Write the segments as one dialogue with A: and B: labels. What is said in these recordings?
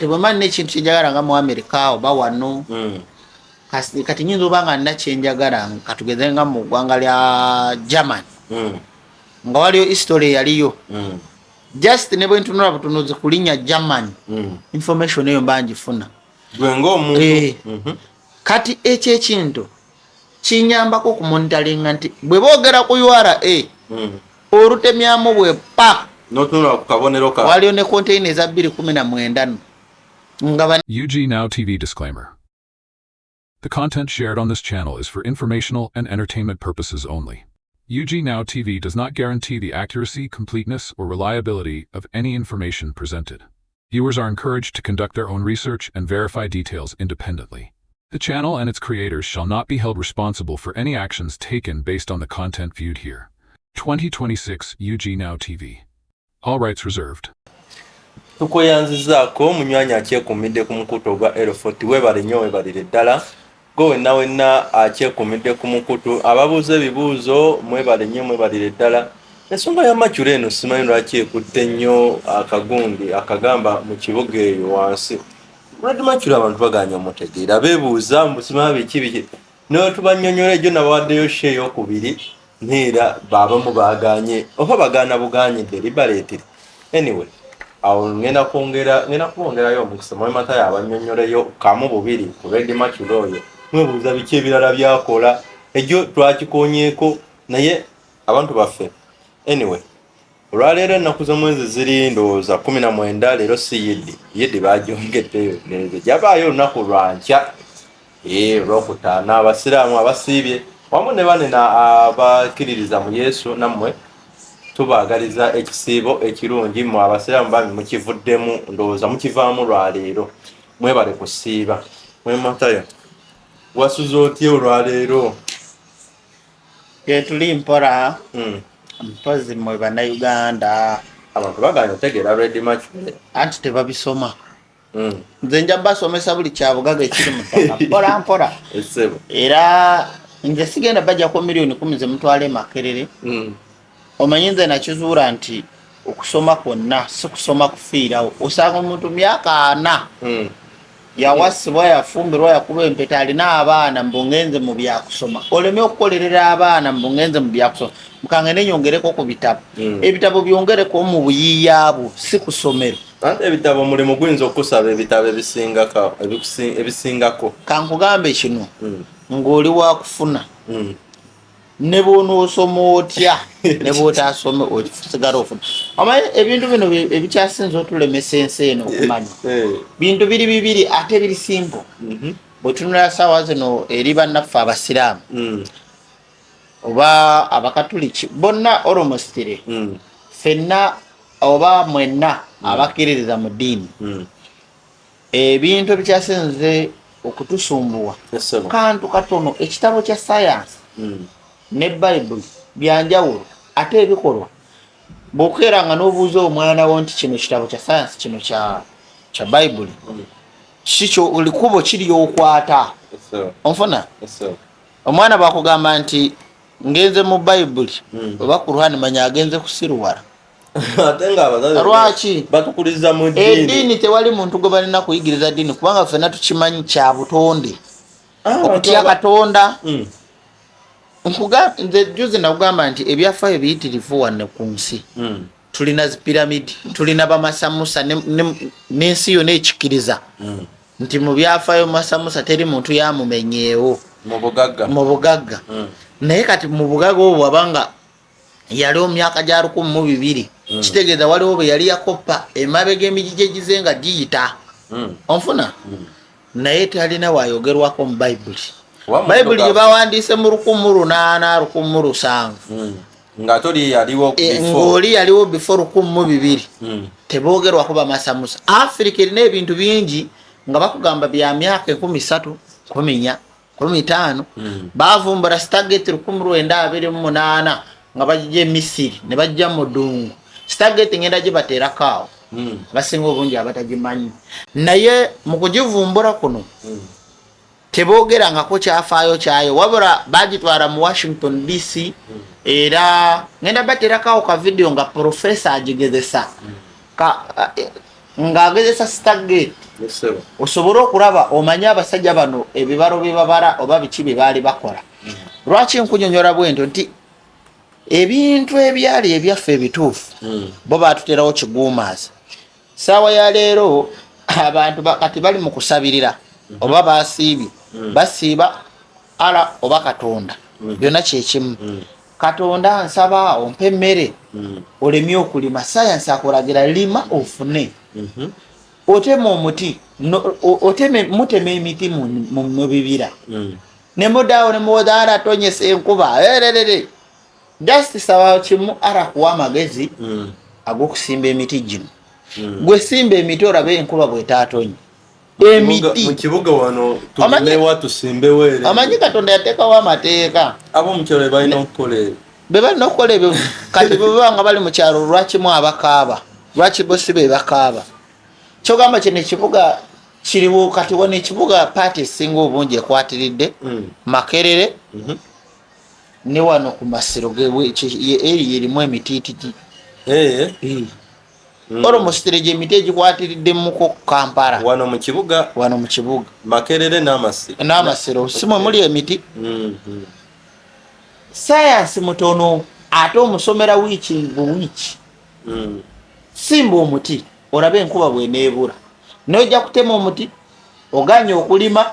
A: kati bwe mmanina ekintu kyenjagala nga mu America oba wano kati nyinza oba nga nina kyenjagala katugeze nga mu ggwanga lya German nga waliyo history yaliyo just ne bwe ntunula butunuzi ku linnya German information eyo mba ngifuna
B: gwe ng'omuntu
A: kati ekyo ekintu kinyambako okumonitalinga nti bwe boogera ku URA olutemyamu bwe pa
B: n'otunula ku kabonero ka
A: waliyo ne container eza 219 nga
C: UG Now TV disclaimer. The content shared on this channel is for informational and entertainment purposes only. UG Now TV does not guarantee the accuracy, completeness, or reliability of any information presented. Viewers are encouraged to conduct their own research and verify details independently. The channel and its creators shall not be held responsible for any actions taken based on the content viewed here. 2026 UG Now TV. All rights reserved.
B: Tukoyanzizaako munywanyi akyekuumidde ku mukutu ogwa L40 webale nnyo webalire ddala go wenna akyekuumidde ku mukutu ababuuza ebibuuzo mwebale nnyo mwebalire ddala ensonga ya Maculo eno simanyi lwaki ekutte nnyo akagundi akagamba mu kibuga eyo wansi Brad Maculo abantu baganya omutegeera beebuuza mbusima biki n'otubanyonyola egyo nabawaddeyo share ey'okubiri neera baabamu baaganye oba bagaana buganyidde libaleetire anyway awo ngenda kubongerayo omukisa mwe matayo abanyonyoleyo kamu bubiri ku Brad Maculo oyo mwebuuza biki ebirala byakola egyo twakikonyeeko naye abantu baffe anyway olwaleero ennaku z'omwezi ziri ndowooza 19 leero si yeddi bagyongeddeyo neze jabaayo olunaku lwankya olwokutaano abasiraamu abasiibye wamu ne banena abakkiririza mu Yesu nammwe tubaagaliza ekisiibo ekirungi mu abasiraamu bami mukivuddemu ndowooza mukivaamu lwaleero mwebale kusiiba mwe matayo wasuza otya olwaleero
A: tuli mpora mpozi mwe bannayuganda
B: abantu baganya otegeera Brad Maculo
A: anti tebabisoma nze nja basomesa buli kyabugaga ekiri mu ttaka mpora
B: essebo
A: era nze sigenda bajjako miliyoni 10 ze mutwale Makerere omanyi nze nakizuula nti okusoma kwonna si kusoma kufiirawo osanga omuntu myaka 4 yawasibwa yafumbirwa yakuba empeta alina abaana mbungenze mu byakusoma oleme okukolerera abaana mbungenze mu byakusoma mukange nenyongereko ku bitabo ebitabo byongereko mu buyiyaabo si kusomero
B: ate ebitabo mulimu guyinza okusaba ebitabo ebisingako
A: kankugambe kino ng'oli wakufuna ne bw'onoosoma otya ne bw'otaasome osigala ofuna omanyi ebintu bino ebikyasinza otulemesa ensi eno okumanya bintu biri bibiri ate biri simple bwe tunula saawa zino eri bannaffe abasiraamu oba abakatuliki bonna olomositire ffenna oba mwenna abakkiririza mu ddiini ebintu ebikyasinze okutusumbuwa kantu katono ekitabo kya sayansi ne Bible byanjawulo ate ebikolwa bw'okeeranga n'obuuza omwana wo nti kino kitabo kya sayansi kino kya Bible kikyo olikubo kiryokwata onfuna omwana bakugamba nti ngenze mu Bible oba Qur'an manya agenze kusiruwala
B: ate nga abazazi
A: lwaki
B: batukuliza mu ddiini
A: eddiini tewali muntu gwe balina kuyigiriza ddiini kubanga ffenna tukimanyi kya butonde okutya Katonda nze juzi nakugamba nti ebyafaayo biyitirivu wanne ku nsi tulina zipiramidi tulina bamasamusa n'ensi yonna ekikiriza nti mu byafaayo masamusa teri muntu yamumenyeewo mu bugagga naye kati mu bugagga obwo wabanga yaliwo myaka gya 1200 kitegeeza waliwo bwe yali yakoppa emabega emigigi egize nga giyita onfuna naye talina wayogerwako mu Bayibuli Bayibuli gye bawandiise mu 1800 1700
B: nga toli yaliwo
A: ng'oli yaliwo before 1200 teboogerwako bamasamusa Africa erina ebintu bingi nga bakugamba bya myaka 13 14 15 bavumbula Stargate 1928 nga bajja Misiri ne bajja mu ddungu Stargate ngenda gibateerako awo basinga obungi abatagimanyi naye mu kugivumbula kuno teboogerangako kyafaayo kyayo wabula bagitwala mu Washington DC era ngenda bateerako awo ka video nga professor agigezesa ng'agezesa Stargate osobole okulaba omanye abasajja bano ebibalo bye babala oba biki bye baali bakola. Lwaki nkunyonyola bwento nti ebintu ebyali ebyaffe ebituufu bo baatuterawo kiguumaaza. Saawa ya leero abantu kati bali mu kusabirira oba basiibye basiiba ala oba Katonda byonna kyekimu. Katonda nsaba ompe emmere olemye okulima. Sayansi akulagira lima ofune. Otema omuti mutema emiti mu bibira ne mudaawo ne muwozaala tonyesa enkuba just sawa kimu ara kuwa amagezi ag'okusimba emiti gino. Gwe simba emiti olabe enkuba bwetaatonye emiti
B: mu kibuga wano tulimewa tusimbewo ere.
A: Amanyi Katonda yateekawo amateeka
B: ab'omu kyalo balina okukola ebyo
A: be balina okukola ebyo. Kati bwe baba nga bali mu kyalo lwakimu abakaaba lwaki bo si be bakaaba. Kyogamba kino ekibuga kiriwo kati wano ekibuga paati esinga obungi ekwatiridde Makerere ne wano ku Masiro eri erimu emitiititi olomositire gye emiti egikwatiridde muko Kampala
B: wano mu kibuga Makerere
A: n'Amasiro simwe muli emiti. Sayansi mutono ate omusomera wiiki buwiiki. Simba omuti olabe enkuba bweneebula n'ojja kutema omuti oganye okulima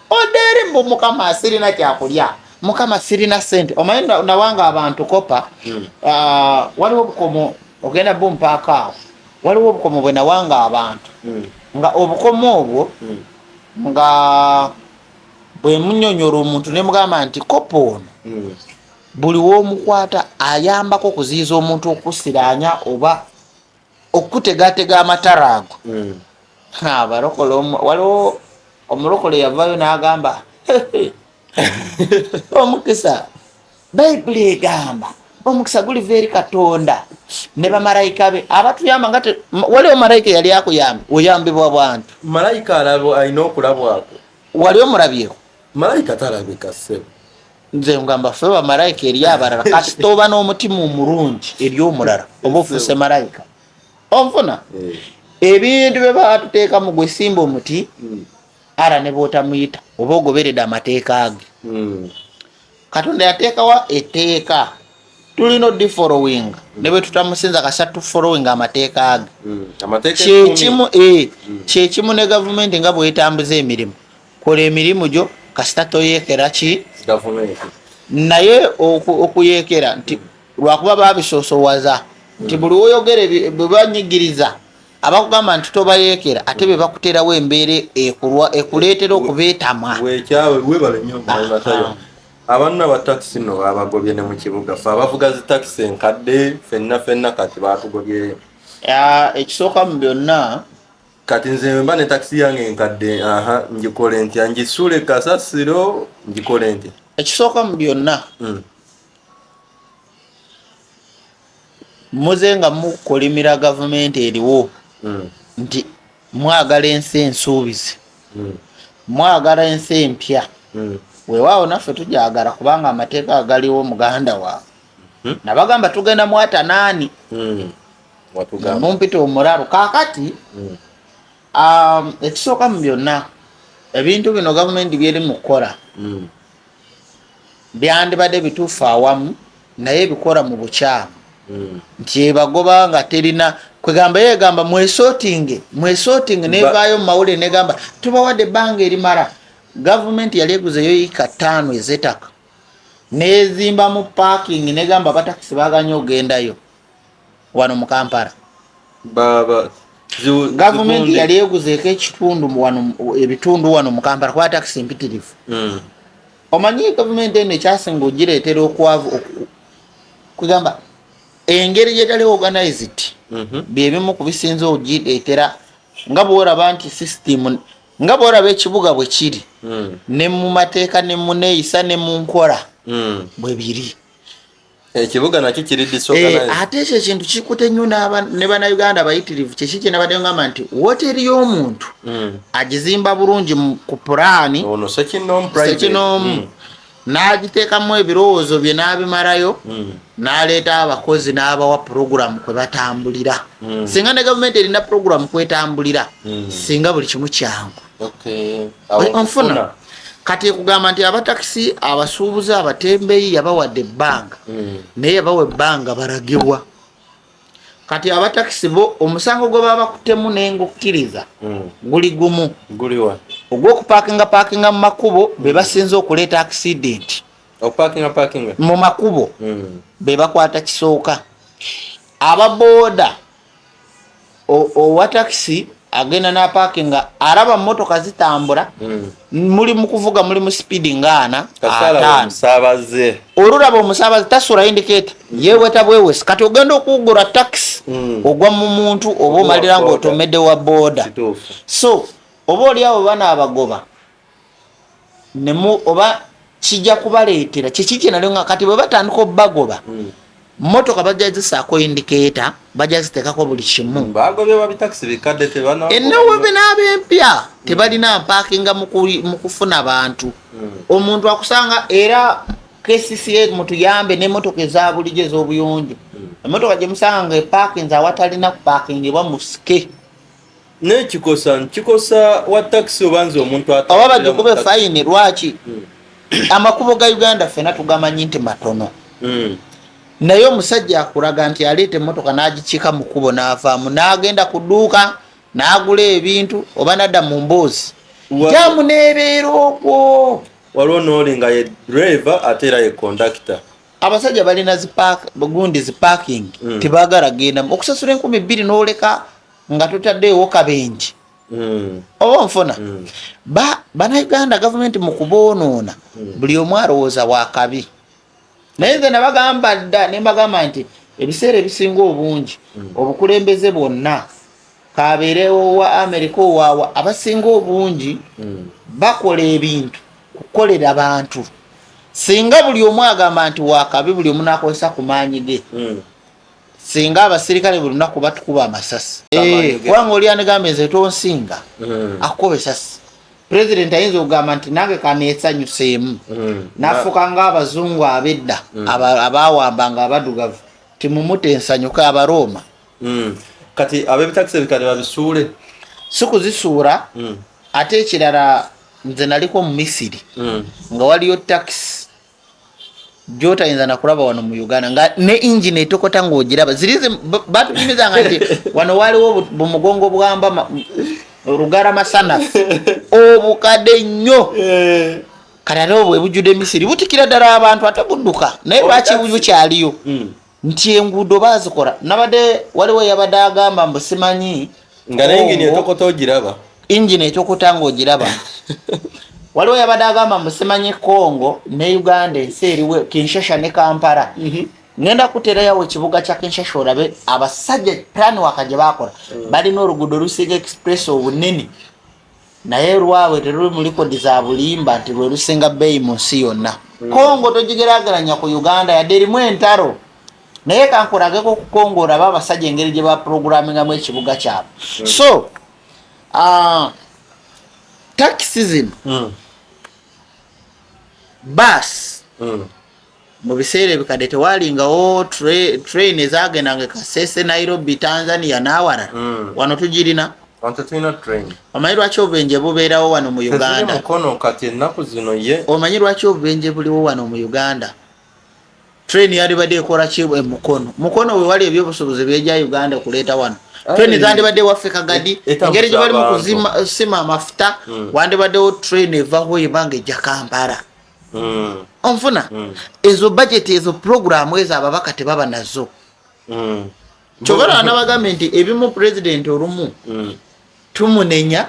A: odeere mbu Mukama asirina kyakulya, Mukama sirina ssente. Omanyi nawanga abantu kopa waliwo obukomo ogenda bumpaaka awo waliwo obukomo bwe nawanga abantu nga obukomo obwo nga bwe munyonyola omuntu ne mugamba nti kopa ono buli w'omukwata ayambako okuziyiza omuntu okusiraanya oba okutegatega amatara ago. Abalokole waliwo omulokole yavayo n'agamba omukisa Bayibuli egamba omukisa guliva eri Katonda ne bamalayika be abatuyamba nga waliwo malayika yali akuyambe oyambibwa bwantu.
B: Malayika alina okulabwako.
A: Wali omulabyeko?
B: Malayika talabika ssebo.
A: Nze ngamba ffe bamalayika eri abalala kati toba n'omutima omulungi eri omulala oba ofuuse malayika onfuna. Ebintu bye baatuteeka mu gwe simba omuti ara ne bootamuyita oba ogoberedde amateeka ge. Katonda yateekawa etteeka tulina oddi following ne bwe tutamusinza kasatu following amateeka ge. Kyekimu ne gavumenti nga bwetambuza emirimu kola emirimu gyo kasita toyeekera ki
B: gavumenti
A: naye okuyeekera nti lwakuba babisoosowaza nti buli woyogere bwe banyigiriza abakugamba nti tobayeekera ate be bakuterawo embeera ekuleetera okubeetamwa.
B: Wekyawe webale nnyo matayo. Abanna ba taxi no abagobye ne mu kibuga fa abavuga zi taxi enkadde fenna kati baatugobye.
A: Ekisooka mu byonna
B: kati nze mba ne taxi yange enkadde njikole ntya njisule kasasiro njikole ntya.
A: Ekisooka mu byonna muze nga mukolimira gavumenti eriwo nti mwagala ensi ensuubizi mwagala ensi empya weewaawo naffe tujagala kubanga amateeka agaliwo muganda waabwe nabagamba tugenda mwata naani mumpita omulalu kaakati ekisooka mu byonna ebintu bino gavumenti byeri mu kukola byandibadde bituufu awamu naye bikola mu bukyamu nti ebagoba nga terina kwegamba yegamba mwesootinge nevaayo mu mawulire negamba tubawadde ebbanga erimala. Gavumenti yali eguzeyo yiika 5 ez'ettaka nezimba mu parking negamba batakisi baganya ogendayo wano mu Kampala. Gavumenti yali eguzeeko ebitundu wano mu Kampala kuba takisi mpitirivu. Omanyi gavumenti eno ekyasinga ogireetera okwavu kugamba engeri gyetali organized byebimu ku bisinza ogireetera nga bw'olaba nti system nga bw'olaba ekibuga bwe kiri ne mu mateeka ne mu neeyisa ne mu nkola bwe biri.
B: Ekibuga nakyo kiri disorganized.
A: Ate ekyo ekintu kikute nnyo ne bannayuganda bayitirivu kyeki nabadde ngamba nti woteri y'omuntu agizimba bulungi ku pulaani
B: ono sekinoomu
A: n'agiteekamu ebirowoozo bye n'abimalayo n'aleeta abakozi n'abawa puroguramu kwe batambulira singa ne gavumenti erina puroguramu kwetambulira singa buli kimu kyangu onfuna kati ekugamba nti abatakisi abasuubuzi abatembeeyi yabawadde ebbanga naye yabawa ebbanga baragibwa kati abatakisi bo omusango gwe baba bakutemu nengukkiriza guli gumu ogw'okupaakinga mu makubo be basinze okuleeta accident mu makubo be bakwata kisooka ababooda owa takisi agenda n'apaakinga araba mmotoka zitambula muli mu kuvuga muli mu speedi ngaana olulaba omusaabaze tasula indicator yeeweta bwewesi kati ogenda okuwugula takisi ogwa mu muntu oba omalira ng'otomedde wa booda so oba oli awo bana abagoba oba kijja kubaleetera kiki kyenali nga kati bwe batandika obbagoba motoka bajja zisaako indicator bajja ziteekako buli kimu ennawobe n'abempya tebalina mpaakinga mu kufuna bantu omuntu akusanga era KCCA mutuyambe n'emmotoka eza bulijjo ez'obuyonjo emmotoka gye musanga nga epaakinze awatalina kupaakingibwa musike
B: nekikosa wa taxi obanze omuntu
A: oba bagikube fayini lwaki amakubo ga Uganda fena tugamanyi nti matono naye omusajja akulaga nti aleeta emmotoka n'agikiika mu kkubo n'avaamu n'agenda ku dduuka n'agula ebintu oba nadda mu mboozi jamu n'ebeera okwo
B: waliwo n'oli nga ye driver ate era ye conductor
A: abasajja balina gundi zipaaking tebaagala genda okusasula 2,000 n'oleka nga totaddeewo kabenji oba nfuna bannayuganda gavumenti mu kuboonoona buli omu alowooza wakabi naye nze nabagamba dda ne mbagamba nti ebiseera ebisinga obungi obukulembeze bwonna kabeerewo wa Amerika owaawa abasinga obungi bakola ebintu kukolera bantu singa buli omu agamba nti wakabi buli omu n'akozesa ku maanyi ge singa abasirikale buli lunaku batukuba amasasi kubanga oli anegamba nze tonsinga akukuba esasi pulezidenti ayinza okugamba nti nange kaneesanyuseemu nafuuka ng'abazungu ab'edda abaawambanga abaddugavu timumute ensanyuka abarooma
B: kati ab'ebitakisi ebikale babisuule
A: si kuzisuula ate ekirala nze naliko mu Misiri nga waliyo takisi gyotayinza nakulaba wano mu Uganda nga ne engine etokota ng'ogiraba zirize batunyumizanga nti wano waliwo bumugongo bwamba olugara masanafu obukadde nnyo kati ate obwo ebujjudde Misiri butikira ddala abantu ate budduka naye lwaki bukyaliyo nti enguudo baazikola nabadde waliwo yabadde agamba mbu simanyi
B: nga n'engine etokota ogiraba
A: engine etokota ng'ogiraba waliwo yabadde agamba mbu simanyi Congo ne Uganda ensi eriwe Kinshasa ne Kampala ngenda kuterayawo ekibuga kya Kinshasa olabe abasajja plan wakaje bakola balina oluguudo lusiga express obunene naye lwawe teruli mu likodi za bulimba nti lwe lusinga bbeeyi mu nsi yonna Congo togigeraageranya ku Uganda yadde erimu entalo naye kankulageko ku Congo olaba abasajja engeri gye baprogrammingamu ekibuga kyabwe so taxi zino bus mu biseera ebikadde tewalingawo train ezagendanga Kasese Nairobi Tanzania n'awalala wano tugirina omanyi lwaki obubenje bubeerawo wano mu Uganda omanyi lwaki obubenje buliwo wano mu Uganda train yalibadde ekola ki mukono we wali ebyobusuubuzi byejja Uganda okuleeta wano train zandibadde waffe Kagadi engeri gye bali mu kuzima amafuta wandibaddewo train evaho ebanga ejja Kampala onfuna ezo budget ezo programu ezo ababaka tebaba nazo kyobala nabagambe nti ebimu president olumu tumunenya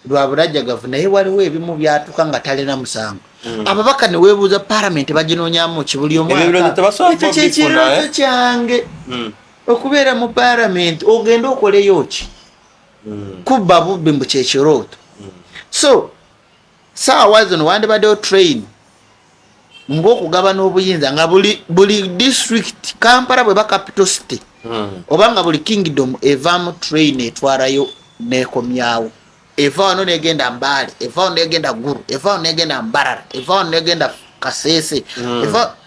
A: lwa bulajjagavu naye waliwo ebimu byatuka nga talina musango ababaka ne weebuuza parliament baginoonyamu kibuli omwaka ekyo kyekirooto kyange okubeera mu parliament ogenda okoleyo ki kubba bubbi mbu kyekirooto so saawa zino wandibaddewo train ng'okugabana obuyinza nga buli district Kampala bwe ba capital city oba nga buli kingdom evaamu train etwalayo neekomyawo eva wano negenda Mbale eva wano negenda Gulu eva wano negenda Mbarara eva wano negenda Kasese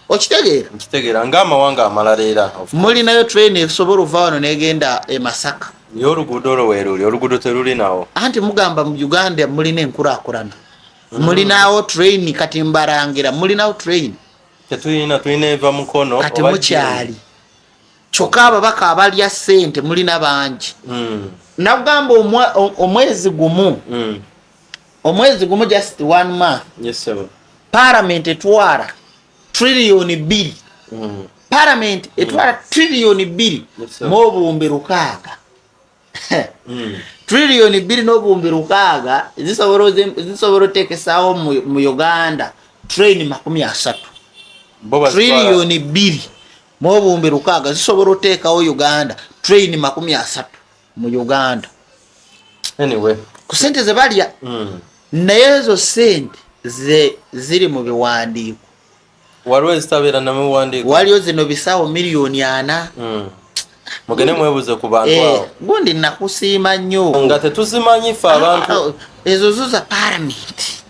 A: okitegeera
B: ng'amawanga amalala era
A: mulinayo train esobola ova wano negenda e Masaka
B: ye oluguudo olwo weeruli oluguudo terulinawo
A: anti mugamba mu Uganda mulina enkulaakulana mulinawo train kati Mbarangira mulinawo train
B: tulina eva Mukono
A: kati mukyali kyokka ababaka abalya ssente mulina bangi nagamba omwezi gumu just 1 month parliament etwala trillion 2 parliament etwala trillion 2 n'obuwumbi 600 trillion 2 n'obuwumbi 600 zisobola otekesawo mu Uganda train 30 trillion 2 n'obuwumbi 600 zisobola oteekawo Uganda train 30 mu Uganda
B: anyway
A: ku sente ze balya naye ezo sente ziri mu biwandiiko
B: waliwo ezitabeera na biwandiiko
A: waliyo zino bisawo miliyoni 4
B: mugende mwebuze ku bantu awo
A: gundi nakusiima nnyo
B: nga tetuzimanyi ffe abantu
A: ezo zuza parliament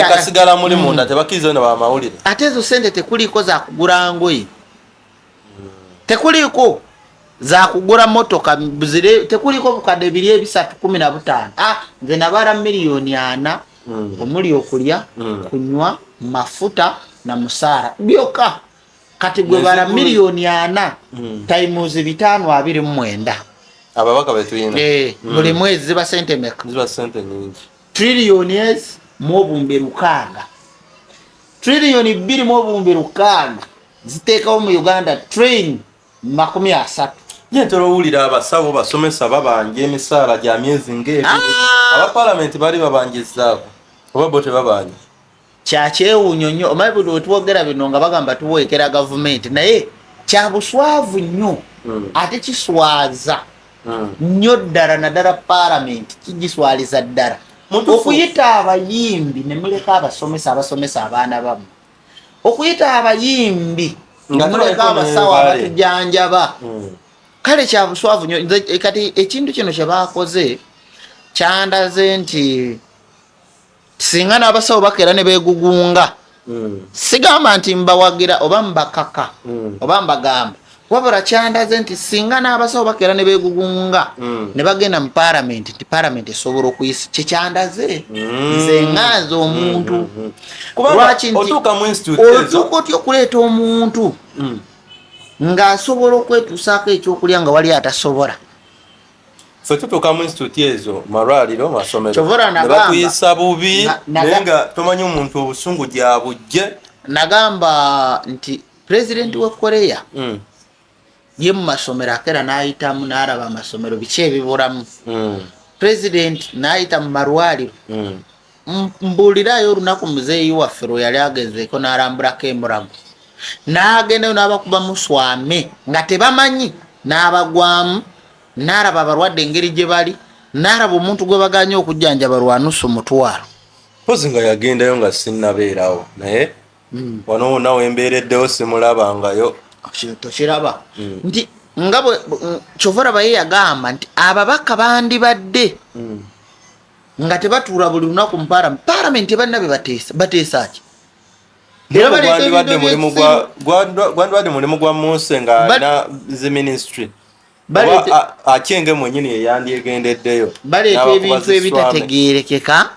B: kasigala muli munda tebakkiriza na bamawulire
A: ate ezo sente tekuliko za kugura ngoye tekuliko za kugura motoka tekuliko bukadde 315 nze nabala miliyoni 4 omuli okulya kunywa mafuta na musaara byokka kati gwe bara miliyoni 4 times 529
B: ababaka betuyina
A: buli mwezi ziba sente meka
B: ziba sente nyingi
A: trillion m'obuwumbi 600 trillion 2 m'obuwumbi 600 ziteekawo mu Uganda train 30
B: ntera owulira abasawo basomesa babanja emisaala gya myezi ng'ebiri abapalamenti bali babanjizaako oba bo tebabanja
A: kyakyewuunyo nnyo omanyi buli wetwogera bino nga bagamba tuweekera gavumenti naye kyabuswavu nnyo ate kiswaza nnyo ddala naddala palamenti kigiswaliza ddala okuyita abayimbi ne muleka abasomesa abaana bamu okuyita abayimbi ne muleka abasawo abatujanjaba kale kyabuswavu nnyo kati ekintu kino kye baakoze kyandaze nti singa n'abasawo bakeera ne beegugunga sigamba nti mbawagira oba mbakaka oba mbagamba wabula kyandaze nti singa n'abasawo bakeera ne beegugunga ne bagenda mu palamenti nti palamenti esobola okuyisa kyekyandaze nze ŋŋanze omuntu lwaki nti otuuka otya okuleeta omuntu ng'asobola okwetuusaako ekyokulya nga wali atasobola
B: ffe tutuuka mu instituti ezo malwaliro masomero ne batuyisa bubi naye nga tomanyi omuntu obusungu gyabujje
A: nagamba nti pulezidenti wa Korea ye mu masomero akeera n'ayitamu n'alaba amasomero biki ebibulamu pulezidenti n'ayita mu malwaliro mbuulirayo olunaku muzeeyi waffe lwe yali agezeeko n'alambulako emulago n'agendayo n'abakuba muswame nga tebamanyi n'abagwamu n'alaba abalwadde engeri gye bali n'alaba omuntu gwe baganye okujjanjaba lwa nusu mutwalo
B: pozi nga yagendayo nga sinnabeerawo naye wano wonna wembeereddewo simulabangayo
A: tokiraba nti nga Kyovora ye yagamba nti ababaka bandibadde nga tebatuula buli lunaku mu palamenti balina be bateesa ki
B: gwandibadde mulimu gwa Muse nga alina zi ministry akyenge mwenyini yeyandyegendeddeyo
A: baleeta ebintu ebitategeerekeka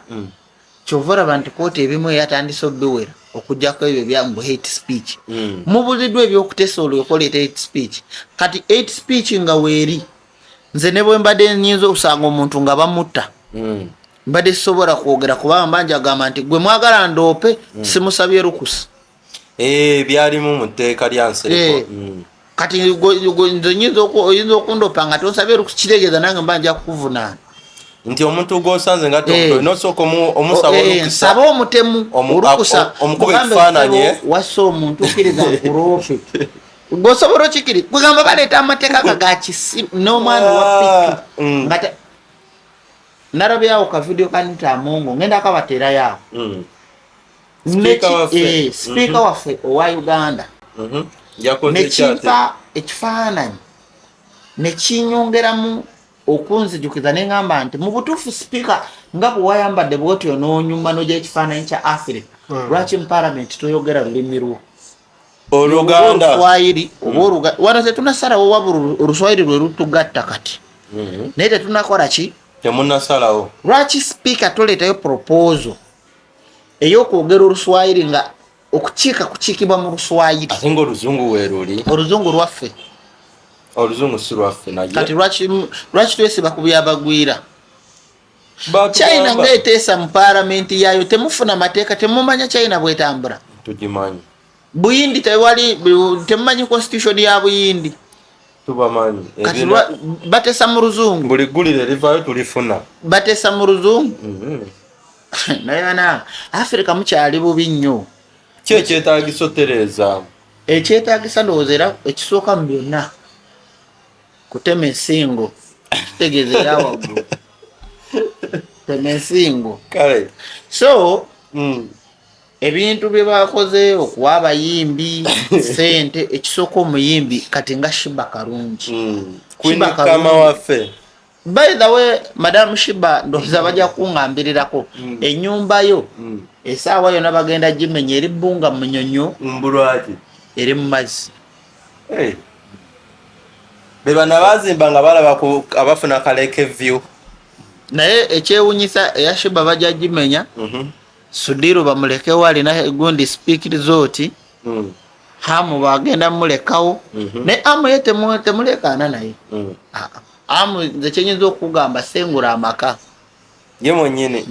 A: Kyovora nti kooti ebimu yatandise obiwera okujjako ebyo byangu hate speech mubuziddwa ebyokuteesa olwekoleeta hate speech kati hate speech nga weeri nze ne bwe mbadde nyinza okusanga omuntu nga bamutta mbadde sisobola kwogera kubanga mbanja agamba nti gwe mwagala ndoope simusabye lukusa
B: byalimu mu tteeka lya Nsereko
A: kati nze oyinza okundoopa nga tonsabye lukusa kitegeeza nange mbanja kukuvunaana
B: nti omuntu gwosanze nga nosooka omusaba olukusa
A: nsaba omutemu olukusa
B: omukuba ekifaananyi
A: wassa omuntu okkiriza nkuloope gwosobola okikiri kugamba baleeta amateeka gagakisi n'omwana owapiki nga narabyawo ka video kanita amongo ngenda akabateera yawo sipiika waffe owa Uganda nekimpa ekifaananyi nekinyongeramu okunzijukiza neŋŋamba nti mu butuufu sipiika nga bwe wayambadde bwotyo n'onyumba n'ogya ekifaananyi kya Africa lwaki mu parliament toyogera lulimi lwo
B: Oluganda
A: Oluswayiri oba wano tetunasalawo wabula Oluswayiri lwe lutugatta kati naye tetunakola ki
B: temunasalawo
A: lwaki speaker toleetayo proposal ey'okwogera Oluswayiri nga kukiikibwa mu Luswayiri
B: ate ng'oluzungu weeruli
A: oluzungu lwaffe
B: oluzungu si lwaffe naye
A: kati lwaki twesiba ku byabagwira China ng'eteesa mu paalamenti yaayo temufuna mateeka temumanya China bwetambula
B: tugimanyi
A: Buyindi temumanyi constitution ya Buyindi
B: tubamanyi
A: kati bateesa mu luzungu
B: buli ggulire livaayo tulifuna
A: bateesa mu luzungu naye na Africa mukyali bubi nnyo
B: ki ekyetaagisa otereeza
A: ekyetaagisa ndowooza era ekisooka mu byonna kutema ensingo kitegeeza era waggulu tema ensingo
B: kale
A: so ebintu bye bakoze okuwa abayimbi sente ekisooka omuyimbi kati nga Shiba Karungi
B: Queen Kama waffe
A: by the way Madam Shiba ndowooza bajja kuŋŋambirirako ennyumba yo essaawa yonna bagenda gimenya eri bbunga munyonyo
B: mbulwaki
A: eri mu mazzi
B: be bana bazimba nga balaba abafuna kaleke view
A: naye ekyewunyisa eya Shiba bajja gimenya Sudiru bamulekewo alina gundi speakiriza oti Hamu bagenda mulekawo ne Amu ye temulekaana naye Amu nze kyenyinza okugamba sengula amaka
B: ye mwennyini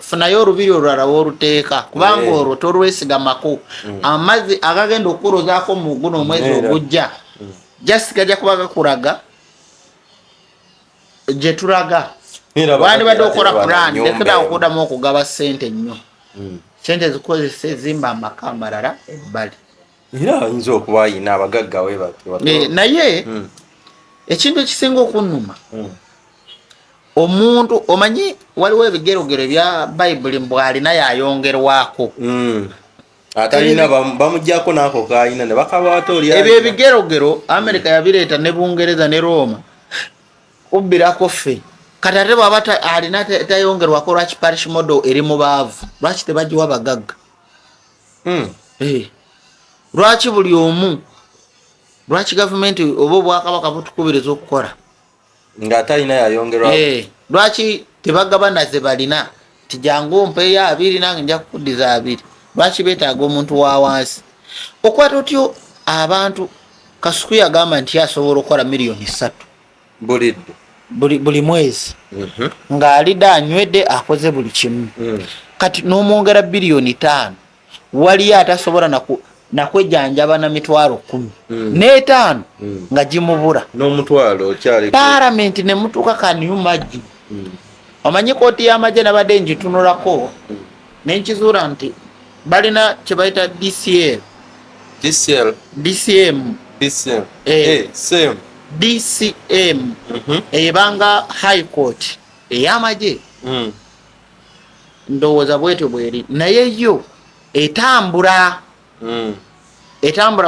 A: funayo olubiri olulala w'oluteeka kubanga olwo tolwesigamako amazzi agagenda okukulozaako mu guno omwezi ogujja jasigajja kuba gakulaga gye tulaga wandibadde okukola plan lekera okuddamu okugaba ssente nnyo ssente zikozese zimba amaka amalala ebbali
B: era ayinza okuba ayina abagagga we batyo
A: naye ekintu ekisinga okunnuma omuntu omanyi waliwo ebigerogero bya Bayibuli bw'alina yayongerwako
B: atalina bamugyako n'ako kayina ne bakabaata oli
A: ebyo ebigerogero America yabireeta ne Bungereza ne Roma kubbirako ffe kati ate bw'aba alina tayongerwako lwaki parish model eri mu baavu lwaki tebagiwa bagagga lwaki buli omu lwaki gavumenti oba obwakabaka butukubiriza okukola
B: ng'atalina yayongerwa
A: lwaki tebagaba naze balina tijangu ompeeyo 2 nange nja kukuddiza 2 lwaki beetaaga omuntu wa wansi okwata otyo abantu Kasuku yagamba nti asobola okukola miliyoni 3 buli mwezi ng'alidde anywedde akoze buli kimu kati n'omwongera biliyoni 5 waliyo atasobola nakwejjanjaba na mitwalo 10 n'etaano nga gimubula
B: n'omutwalo okyali
A: paalamenti ne mutuuka kaniyu maggi omanyi kooti y'amagye nabadde ngitunulako ne nkizuula nti balina kye bayita DCM ebanga high court ey'amagye ndowooza bwetyo bweri naye yo etambula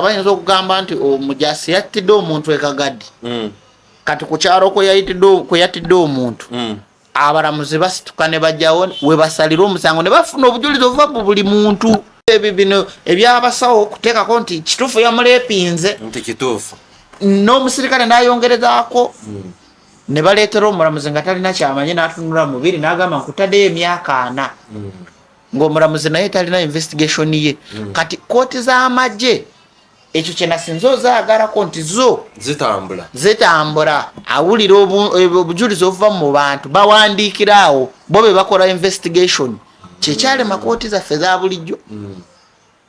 A: bayinza okugamba nti omujasi yattidde omuntu ekagaddi kati ku kyalo kwe yattidde omuntu abalamuzi basituka ne bajjawo we basalira omusango ne bafuna obujulizi obuva mu buli muntu ebyo bino ebyabasawo okuteekako nti kituufu yamuleepinze
B: nti kituufu
A: n'omusirikale n'ayongerezaako ne baleetera omulamuzi nga talina kyamanyi n'atunula mubiri n'agamba nkutaddeyo emyaka 4 ng'omulamuzi naye talina investigation ye kati kooti z'amagye ekyo kye nasinze ozaagalako nti zo zitambula awulira obujulizi obuva mu bantu bawandiikira awo bo be bakola investigation kyekyalema kooti zaffe za bulijjo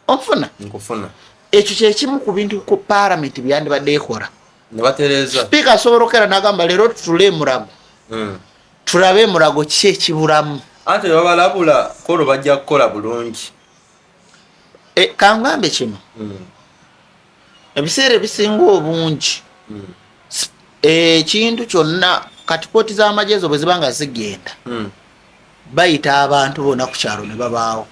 A: onfuna ekyo kyekimu ku bintu ku paalamenti byandibadde ekola sipiika asobola okera n'agamba leero tutule emulago tulabe emulago ki ekibulamu
B: ate babalabula kolo bajja kukola bulungi
A: kangambe kino ebiseera ebisinga obungi ekintu kyonna kati kooti z'amagye ezo bwe ziba nga zigenda bayita abantu bonna ku kyalo ne babaawo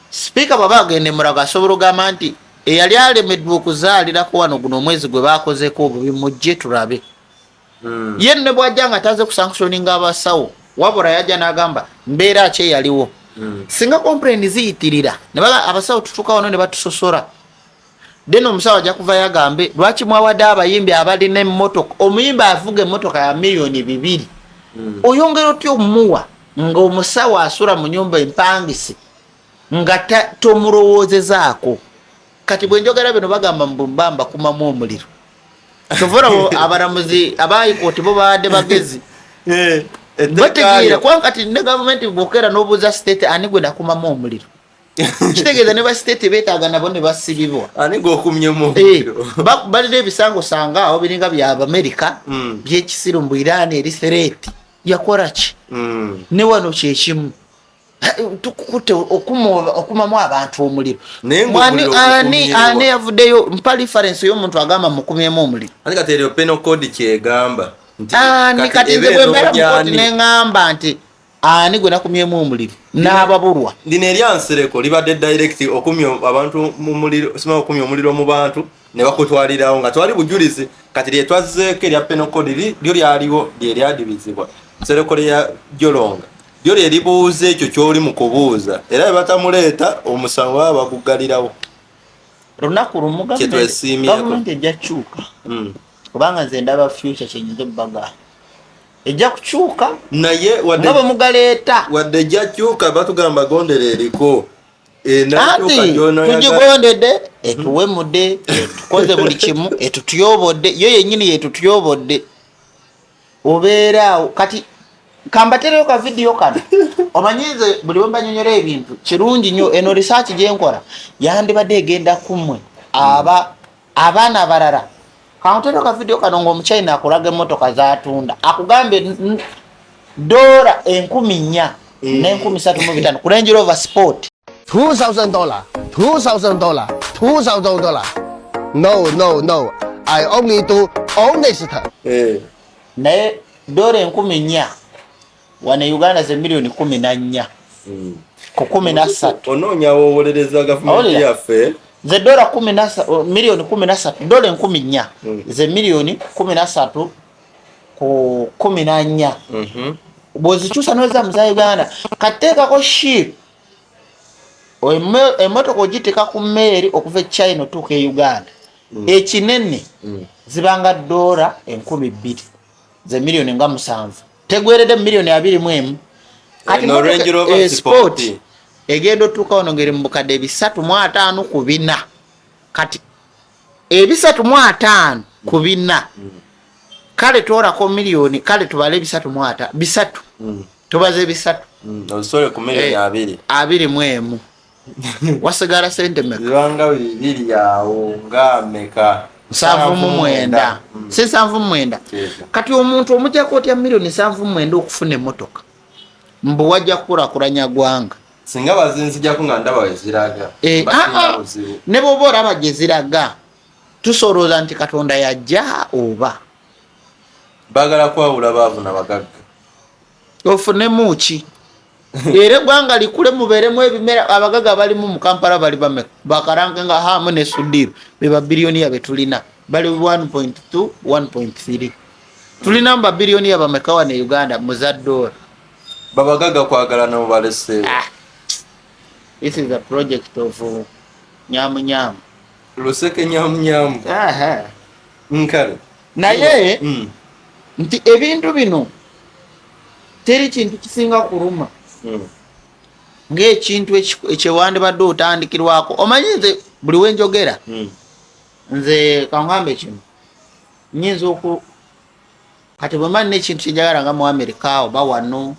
A: sipiika bw'aba agenda emulago asobola ogamba nti eyali alemeddwa okuzaalirako wano guno omwezi gwe baakozeko obubi mujje tulabe ye ne bw'ajja nga taze kusanctioninga abasawo wabula yajja n'agamba mbeera ki eyaliwo singa complain ziyitirira nebaga abasawo tutuuka wano ne batusosora then omusawo ajja kuvayo agambe lwaki mwawadde abayimbi abalina emmotoka omuyimbi avuga emmotoka ya $2,000,000 oyongera otya omuwa ng'omusawo asula mu nyumba empangise nga tomulowoozezaako kati bwe njogera bino bagamba mbamba kumamu omuliro kyovura abalamuzi abayikooti bo babadde bagezi bategeera kubanga kati ne gavumenti bwokera n'obuuza state ani gwe nakumamu omuliro kitegeeza ne ba state beetaaga nabo ne basibibwa
B: ani g'okumyemu omuliro
A: balina ebisangosanga awo biringa by'Abamerika by'ekisiru mu Iran eri Threat yakola ki ne wano kyekimu tukutte okumamu abantu omuliro ani yavuddeyo mpa reference y'omuntu agamba mukumyemu omuliro
B: ani kati eryo penal code kyegamba
A: ani kati nze bwe mbeera mu kooti ne ŋŋamba nti ani gwe nakumyemu omuliro n'ababulwa
B: lino eryansereko libadde direct okumya abantu mu muliro sima okumya omuliro mu bantu ne bakutwalirawo nga twali bujulizi kati lyetwazzeeko erya penal code lyo lyaliwo lyeryadibizibwa nsereko lya Jolonga lyo lyeribuuza ekyo kyoli mu kubuuza era bwe batamuleeta omusango baba baguggalirawo
A: lunaku lumu gavumenti ejja kukyuka kubanga nze ndaba future kyenyinza obbagamba ejja kukyuka
B: naye
A: nga bwe mugaleeta
B: wadde ejja kukyuka batugamba gondera eriko
A: anti tugigondedde etuwemudde etukoze buli kimu etutuyobodde yo yennyini yetutuyobodde obeeraawo kati kambatereyo ka vidiyo kano omanyize buli we mbanyonyola ebintu kirungi nnyo eno research gyenkola yandibadde egenda kummwe abaana abalala kantereyo ka vidiyo kano ng'omuchina akulaga emmotoka zatunda akugambe $4,000 ne$3,500 ku Range Rover Sport
D: $2,000 no I only do honest
A: naye $4,000 wane Uganda ze $14,000,000 ku 13
B: onoonya wowolereza gavumenti yaffe
A: ze $13,000 $10,000 ze $13,000 ku 14 bwozikyusa noza muza Uganda kateekako ship emmotoka ogiteeka ku mmeeri okuva e China otuuka e Uganda ekinene zibanga $2,000 ze $7,000,000 tegweredde $2,021 kati
B: no Range Rover
A: Sport egenda otuuka wano ngeri mu bukadde 350 ku 4 kati 350 ku 4 kale toorako $1,000,000 kale tubale 350 bisatu tubaze bisatu
B: osole ku $2,000,000
A: 21 wasigala sente meka
B: zibanga bibiri yawo ngameka
A: 79 si 79 kati omuntu omujjako otya $7,000,000 okufuna emmotoka mbu wajja kukulakulanya gwanga
B: singa bazinzijako nga ndaba weziraga
A: ne bwoba olaba gye ziraga tusolooza nti Katonda yajja oba
B: baagala kwawula baavu n'abagagga
A: ofunemu ki era eggwanga likule mubeeremu ebimera abagaga balimu mu Kampala bali bameka bakarange nga hamu ne Sudiru beba biliyoni betulina bali 1.2 1.3 tulina mba biliyoni bameka wane Uganda muzaddola
B: babagaga kwagala nabo balese
A: this is a project of nyamu
B: luseke nyamu nkale
A: naye nti ebintu bino teri kintu kisinga kuluma ng'ekintu ekyewandibadde otandikirwako omanyi nze buli wenjogera nze kangambe kino nyinza kati bwe mba nina ekintu kyenjagala nga mu Amerika oba wano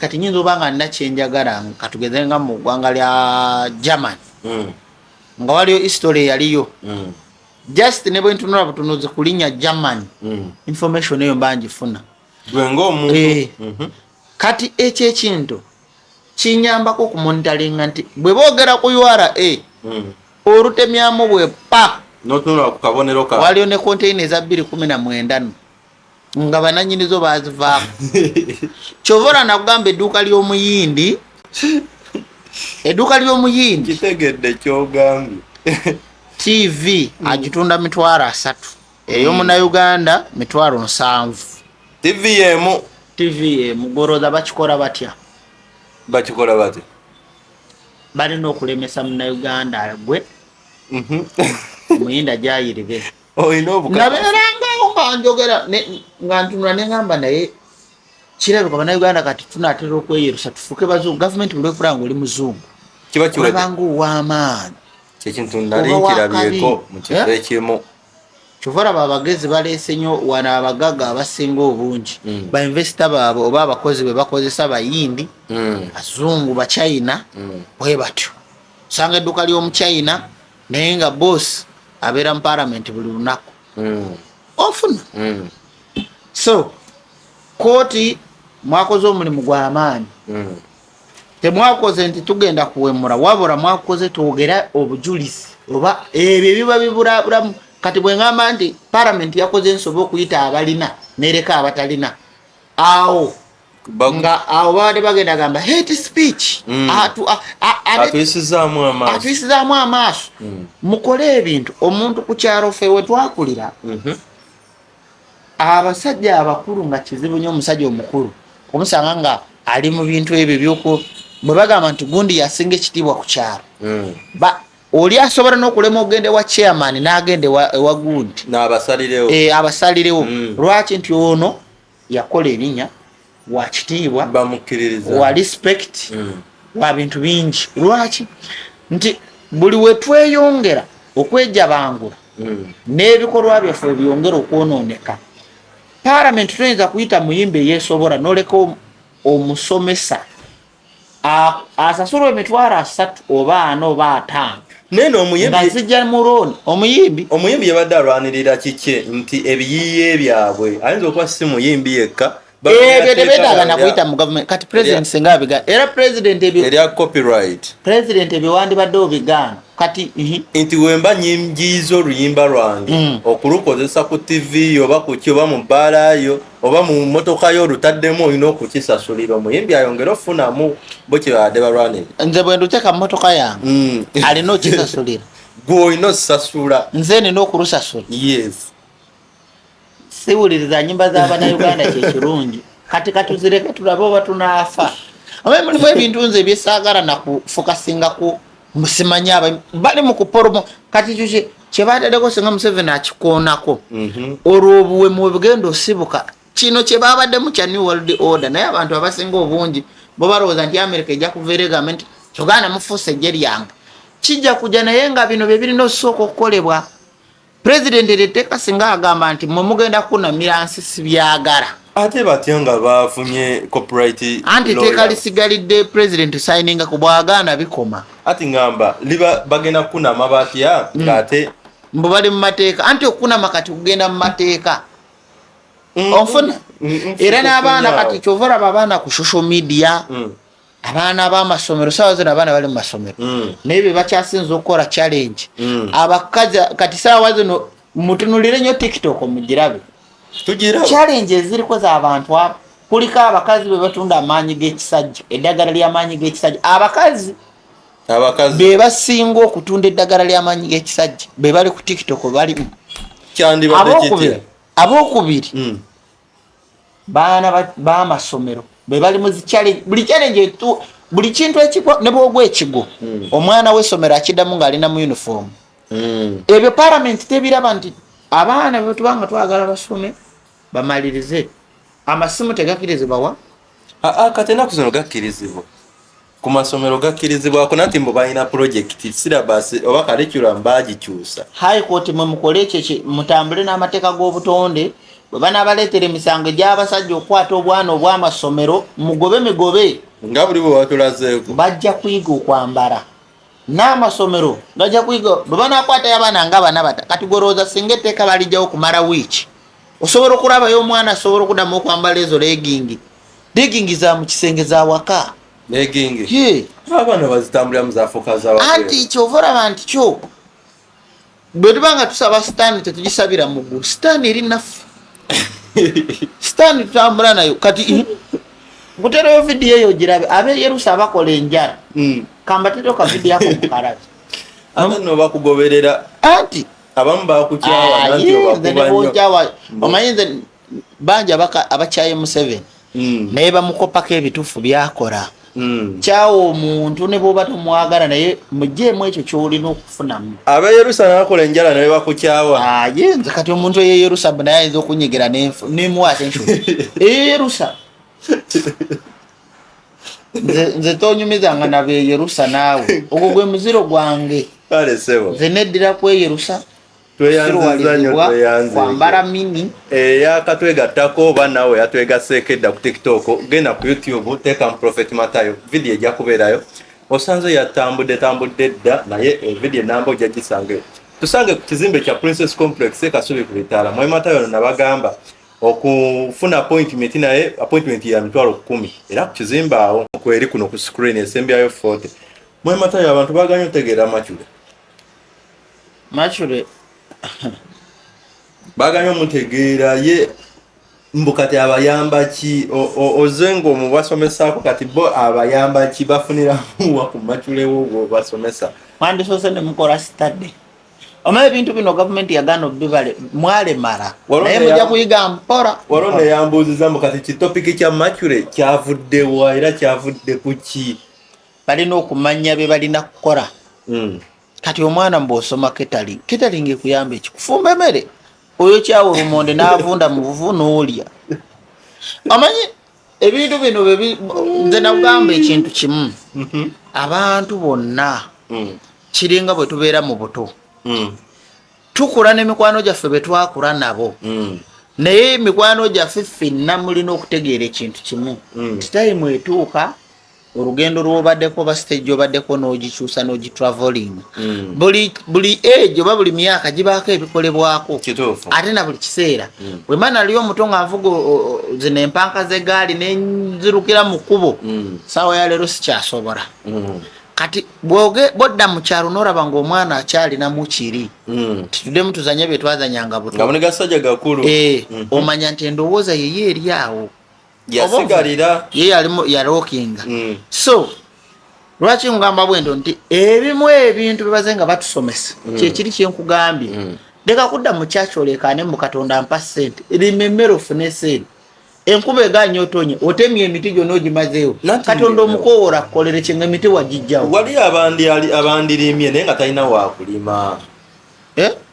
A: kati nyinza oba nga nina kyenjagala katugeze nga mu ggwanga lya Germany nga waliyo history eyaliyo just ne bwe ntunula butunuzi ku linnya Germany information eyo mba ngifuna
B: gwenga omuntu
A: kati ekyo ekintu kinyambako okumonitalinga nti bwe boogera ku URA olutemyamu bwe pa
B: notunula ku kabonero ka
A: waliyo ne container eza 219 nga bananyinizo bazivaako kyovora nakugamba edduuka ly'omuyindi
B: kitegedde kyogambye
A: TV agitunda $3,000 ey'omunayuganda $7,000
B: TV yemu
A: TV mugoroza bakikola batya balina okulemesa Munnayuganda gwe Muyinda Jayirire nabeerangawo nga njogera nga ntunula neŋŋamba naye kirabika Bannayuganda kati tunaatera okweyerusa tufuuke bazungu gavumenti buli okulaba ngaoli muzungu olabanga ow'amaanyi
B: kyekintu nali nkirabyeko mu kifo ekimu
A: kyova olaba abagezi baleese nnyo wano abagaga abasinga obungi bainvesita baabwe oba abakozi be bakozesa bayindi bazungu bachina bwe batyo osanga edduuka ly'omuchina naye nga bosi abeera mu palamenti buli lunaku ofuna so kooti mwakoze omulimu gw'amaanyi temwakoze nti tugenda kuwemula wabula mwakoze twogera obujulizi oba ebyo ebiba bibulabulamu kati bwe ngamba nti palamenti yakoze ensobe okuyita abalina nereka abatalina awo nga awo babadde bagenda gamba hate speech atuyisizaamu amaaso mukole ebintu omuntu ku kyalo ffe we twakulira abasajja abakulu nga kizibu nnyo omusajja omukulu omusanga nga ali mu bintu ebyo byoko bwe bagamba nti gundi yasinga ekitiibwa ku kyalo oli asobola n'okulema okugenda wa chairman n'agenda ewa gundi abasalirewo lwaki nti ono yakola erinnya wa kitiibwa wa respect wa bintu bingi lwaki nti buli we tweyongera okwejabangula n'ebikolwa byaffe byongera okwonooneka palamenti tuyinza kuyita muyimbe eyeesobola n'oleka omusomesa asasula emitwalo 3 oba 4 oba 5
B: neno omuyimbi yabadde alwanirira kike nti ebiyiiye byabwe ayinza okuba si muyimbi yekka
A: ebyo tebetaaga nakuyita mu gavumenti kati president singa abigaana era president
B: erya copyright
A: president ebyo wandibadde obigaana kati
B: nti wemba nyingiza oluyimba lwange okulukozesa ku TV oba kuki oba mu bbaalayo oba mu motoka yo olutaddemu olina okukisasulira omuyimbi ayongera ofunamu bo kyebadde balwanira
A: nze bwe nduteeka mu motoka yange alina okisasulira
B: gwe olina osasula
A: nze nina okulusasula
B: yes
A: siwuliriza nyimba z'Abannayuganda kyekirungi kati katuzireke tulabe oba tunaafa oba mulimu ebintu nze ebyesaagala nakufokasinga ku musimanya bali mu kuporomo kati kyuki kyebateddeko singa Museveni akikoonako olwo obuwemu bwebugenda osibuka kino kyebabaddemu kya New World Order naye abantu abasinga obungi bo balowooza nti America ejja kuvaera egamba nti Uganda mufuuse eggye lyange kijja kujja naye nga bino bye birina okusooka okukolebwa president ereteka singa agamba nti mwe mugenda kunamira nsi sibyagala
B: ate batya nga bafumye copyright
A: anti teeka lisigalidde president signinga ku bwagaana bikoma
B: ati ngamba liba bagenda kunama batya ngate
A: mbo bali mu mateeka anti okunama kati kugenda mu mateeka ofuna era n'abaana kati kyova olaba abaana ku social media abaana b'amasomero sawa zino abaana bali mu masomero naye bye bakyasinza okukola challenge abakazi kati sawa zino mutunulire nnyo TikTok mugirabe challenge eziriko z'abantu abo kuliko abakazi be batunda amaanyi g'ekisajja eddagala ly'amaanyi g'ekisajja abakazi be basinga okutunda eddagala ly'amaanyi g'ekisajja be bali ku TikTok balimu abokubiri baana b'amasomero be bali mu challenge buli challenge buli kintu ekigwa ne bwogwa ekigo omwana w'essomero akiddamu ng'alina mu uniform ebyo parliament tebiraba nti abaana be tubanga twagala basome bamalirize amasimu tegakkirizibwa wa
B: kati enaku zino gakkirizibwa ku masomero gakkirizibwako nati mbo balina project syllabus oba curriculum bagikyusa
A: high court mwe mukole ekyo mutambule n'amateeka g'obutonde bwe banaabaleetera emisango egy'abasajja okukwata obwana obw'amasomero mugobe migobe
B: nga buli bwe batulazeeko
A: bajja kuyiga okwambala n'amasomero gajja kuyiga bwe banaakwatayo abaana nga bana bata kati golowooza singa etteeka balijjawo kumala wiiki osobola okulabayo omwana asobola okuddamu okwambala ezo legingi za mu kisenge za waka
B: legingi abaana bazitambuliramu zafuuka zawaka
A: anti kyova olaba nti kyo bwe tuba nga tusaba sitaani tetugisabira mu ggulu sitaani eri naffe sitaani tutambula nayo kati kutereyo vidiyo eyo girabe abeyerusa bakola enjala kambatero ka vidiyo ako mukalabi
B: abano bakugoberera
A: anti
B: abamu bakukyawa nanti obakubanya
A: omanyi nze bangi abakyaye Museveni naye bamukopako ebituufu byakola kyawo omuntu ne bwoba tomwagala naye mugyemu ekyo kyolina okufunamu.
B: abe Yerusa nakola enjala naye bakukyawa.
A: Nze kati omuntu eye Yerusa naye ayinza okunyigira nemuwa attention. Yerusa nze tonyumizanga nabe Yerusa naawe ogwo gwe muziro gwange.
B: Kale sebo
A: nze neddira ku Yerusa
B: tweyanziza nnyo
A: kwambala mini
B: yakatwegattako oba nawe yatwegaseeko edda ku TikTok genda ku YouTube teeka mu Prophet Matayo video ejja kubeerayo osanze yatambudde dda naye video enamba ojja gisange tusange ku kizimbe kya Princess Complex Kasubi ku Bitala Mwai Matayo nabagamba okufuna appointment naye appointment ya $10,000 era ku kizimbe awo kweri kuno ku screen esembyayo 40 Mwai Matayo abantu baganye otegeera
A: Machure
B: baganya omutegeera ye mbukati abayamba ki ozengo mu basomesaako kati bo abayamba ki bafunira wa ku machulewo go basomesa
A: mwandisose ne mukola study omaye bintu bino government yagano bibale mwale mara naye mujja kuyiga mpora
B: walone yambuziza mbukati ki topic kya machule kyavudde wa era kyavudde kuki
A: balina okumanya be balina kukola kati omwana mbosoma catering ekuyamba iki kufumba emmere oyo kyawo lumonde n'avunda mu buvu n'olya amanyi ebintu bino nze nakugamba ekintu kimu abantu bonna kiringa bwe tubeera mu buto tukula n'emikwano gyaffe be twakula nabo naye emikwano gyaffe ffenna mulina okutegeera ekintu kimu titayimu etuuka olugendo lwobaddeko ba stage obaddeko n'ogikyusa n'ogitraveling buli age oba buli myaka gibaako ebikolebwako ate na buli kiseera bwe mba naliyo omuto nga nvuga zino empanka z'eggaali nenzirukira mu kkubo saawa ya leero sikyasobola kati bodda mu kyalo n'olaba ng'omwana akyalinamu kiri tituddemu tuzanye bye twazanyanga buto
B: nga munegasajja gakulu
A: omanya nti endowooza yeye eri awo
B: yasigalira
A: ye yalookinga so lwaki ngamba bwendo nti ebimu ebintu bibaze nga batusomesa kyekiri kyenkugambye leka kudda mu kyakyo olekaane mu Katonda ampa ssente rimemera ofune sente enkuba eganya otonye otemye emiti gyonna ogimazeewo Katonda omukoowora kukolere kyenga emiti wagijjawo
B: wali abandirimye naye nga talina wakulima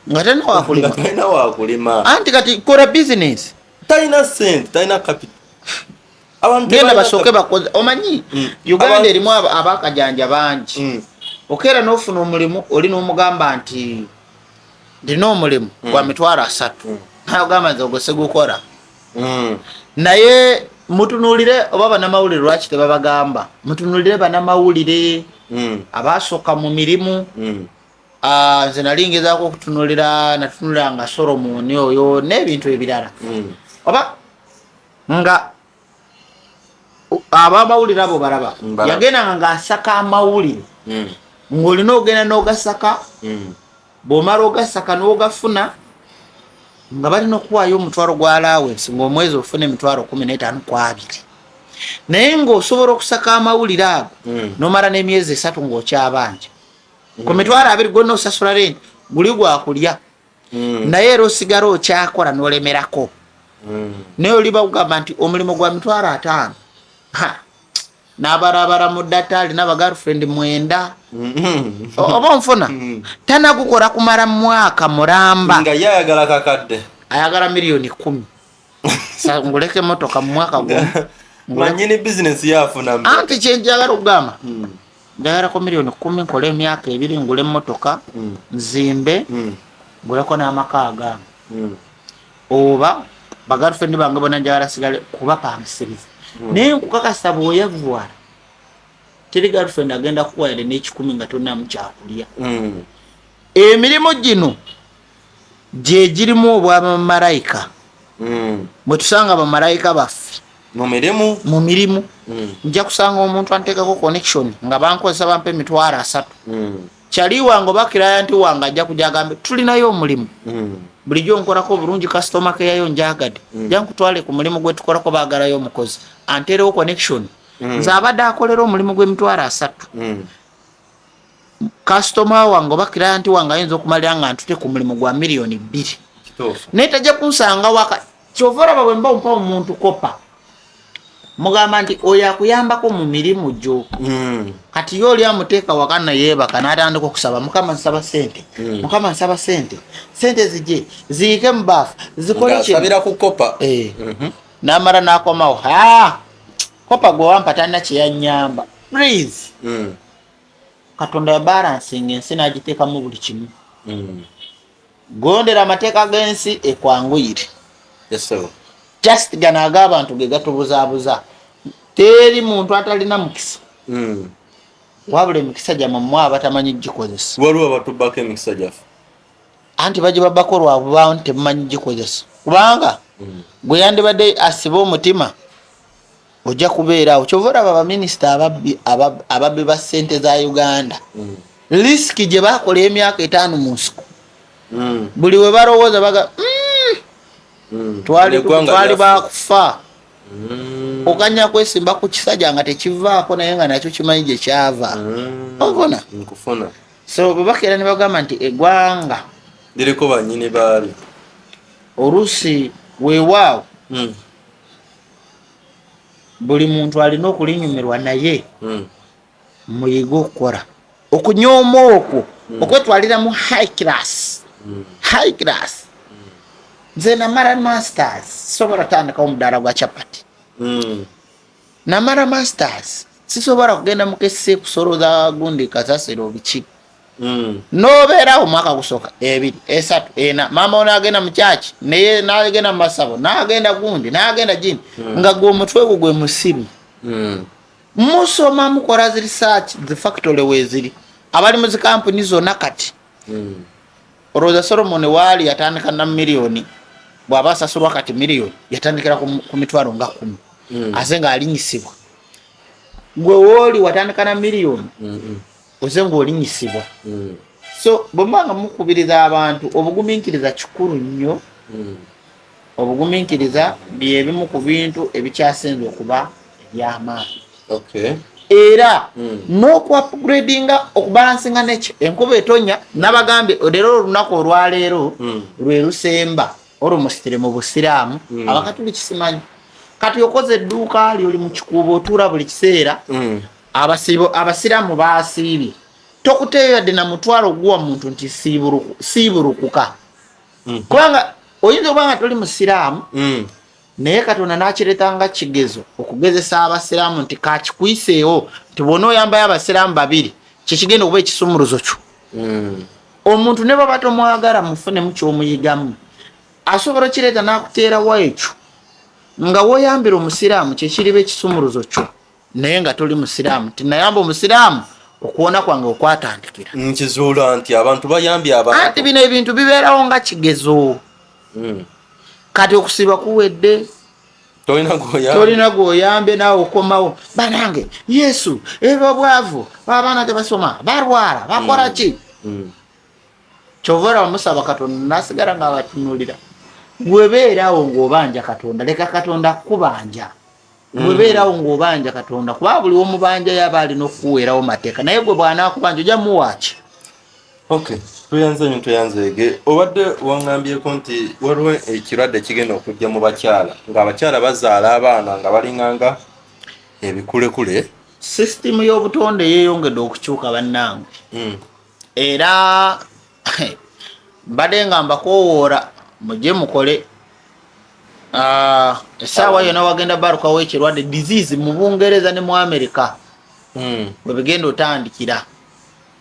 A: nga talina
B: wakulima
A: anti kati kola business
B: talina sente talina capital
A: genda basooke bakoze omanyi Uganda erimu abakajanja bangi okeera n'ofuna omulimu oli n'omugamba nti ndina omulimu gwa $3,000 nayogamba nze ogose gukola naye mutunuulire oba bannamawulire lwaki tebabagamba mutunuulire bannamawulire abaasooka mu mirimu nze nali ngezaako okutunuulira nga Solomon oyo n'ebintu ebirala oba nga abamawulire abo balaba yagendanga ng'asaka amawulire ng'olina ogenda n'ogasaka bw'omala ogasaka n'ogafuna nga balina okuwaayo omutwalo gwa allowance ng'omwezi ofuna $15,200 naye ng'osobola okusaka amawulire ago n'omala n'emyezi 3 ng'okyabanja ku $20,000 gonna osasula renti guli gwakulya naye era osigala okyakola n'olemerako naye oli bakugamba nti omulimu gwa $5,000 n'abarabara mu ddata alina abagirlfriend 9 oba nfuna tanagukola kumala mwaka mulamba
B: nga yayagala kakadde
A: ayagala $10,000 nguleke motoka mu mwaka gumu
B: manyini business yafuna
A: anti kyenjagala okugamba njagalako $10,000 nkole emyaka 2 ngule motoka nzimbe nguleko n'amaka agange oba bagirlfriend bange bona njagala sigale kuba pamusiriza naye nkukakasa bw'oyavuwala teri girlfriend agenda kuwayire n'ekikumi nga tonamu kyakulya emirimu gino gye girimu obwabamalayika bwe tusanga bamalayika baffe mu mirimu nja kusanga omuntu anteekako connection nga bankozesa bampa $3,000 kyali wange oba client wange ajja kujja agambe tulinayo omulimu bulijjo nkolako obulungi customer care yayo njagadde jja nkutwale ku mulimu gwe tukolako baagalayo omukozi anteerewo connection nze abadde akolera omulimu gwe $3,000 customer wange oba client wange ayinza okumalira nga ntute ku mulimu gwa $2,000,000 naye tajja kunsanga waka kyova olaba bwe mba ompa omuntu kopa mugamba nti oyo akuyambako mu mirimu gyo. Kati yo oli amuteeka wakana yeebaka n'atandika okusaba mukama nsaba sente mukama nsaba sente zijje ziyike mu baafu zikole
B: asabira ku kopa
A: n'amala n'akomawo kopa gwe wampa talina kyeyanyamba please Katonda ya balancing ensi n'agiteekamu buli kimu gondera amateeka g'ensi ekwanguyire. Just gano ag'abantu ge gatubuzaabuza teri muntu atalina mukisa wabula emikisa gyamwe mmwe abatamanyi gikozesa.
B: Waliwo abatubbako emikisa gyaffe
A: anti bagibabbako lwabubaawo nti temumanyi gikozesa kubanga gwe yandibadde asiba omutima ojja kubeeraawo. Kyova olaba baminisita ababbi ba ssente za Uganda lisiki gye baakola emyaka 5 mu nsiko buli we balowooza baga twali bakufa okanya kwesimba ku kisajja nga tekivaako naye nga nakyo kimanyi gye kyava okona
B: nkufuna.
A: So bwe bakeera ne bagamba nti eggwanga
B: liriko bannyini baali
A: oluusi weewaawo buli muntu alina okulinyumirwa naye muyige okukola okunyooma okwo okwetwalira mu high class. Nze namara masters sobola tandikawo omudaala gwa chapati namara masters sisobola kugenda mukese kusolooza gundi kasasiro biki nobeerawo mwaka gusooka 2 3 4 maama ono agenda mu kyaki naye n'agenda mu masabo n'agenda gundi n'agenda gini nga gwe omutwe gwe gwe musiru musoma mukola zi research zi factory weziri abali mu zikampuni zonna kati olowooza Solomon waali yatandika na miliyoni bw'aba asasulwa kati miliyoni yatandikira ku mitwalo nga 10 ate ng'alinyisibwa. Gwe wooli watandika na miliyoni oze ng'olinyisibwa. So bw'omubanga mukubiriza abantu obugumiikiriza kikulu nnyo. Obugumiikiriza byebimu ku bintu ebikyasinze okuba eby'amaanyi. Era n'oku-upgradinga okubalansinga nekyo enkuba etonya nabagambye leero olunaku olwaleero lwe lusemba olw'omusitire mu busiraamu abakatuli kisimanyi kati okoze edduuka lyoli mu kikuubo otuula buli kiseera abasiraamu baasiibye tokuteeyo yadde na mutwalo guwa muntu nti siiburukuka kubanga oyinza okuba nga toli musiraamu naye Katonda n'akireetanga kigezo okugezesa abasiraamu nti kakikwiseewo nti bw'ona oyambayo abasiraamu 2 kyekigenda okuba ekisumuluzo kyo. Omuntu ne baba tomwagala mufunemu ky'omuyigamu asobola kireeta n'akuteerawo ekyo nga woyambira omusiraamu kyekiriba ekisumuluzo kyo naye nga toli musiraamu tinayamba omusiraamu okuwona kwange okwatandikira
B: nkizuula nti abantu bayambye abantu
A: anti bino ebintu bibeerawo nga kigezo kati okusiba kuwedde tolina gwoyambe naawe okomawo banange Yesu ebyo bwavu abaana tebasoma balwala bakola ki kyova olaba musaba Katonda nasigala nga abatunulira webeerawo ng'obanja Katonda leka Katonda kubanja webeerawo ng'obanja Katonda kuba buli womubanja yaba alina okuweerawo mateeka naye gwe bw'anaakubanja ojja muwaaki.
B: tuyanzeege obadde waŋŋambyeko nti waliwo ekirwadde kigenda okujja mu bakyala ng'abakyala bazaala abaana nga balinganga ebikulekule.
A: Sisitimu y'obutonde yeeyongedde okukyuka bannange era mbadde nga mbakoowoora mujje mukole essaawa yonna wagenda balukawo ekirwadde disease mu Bungereza ne mu Amerika bwe bigenda otandikira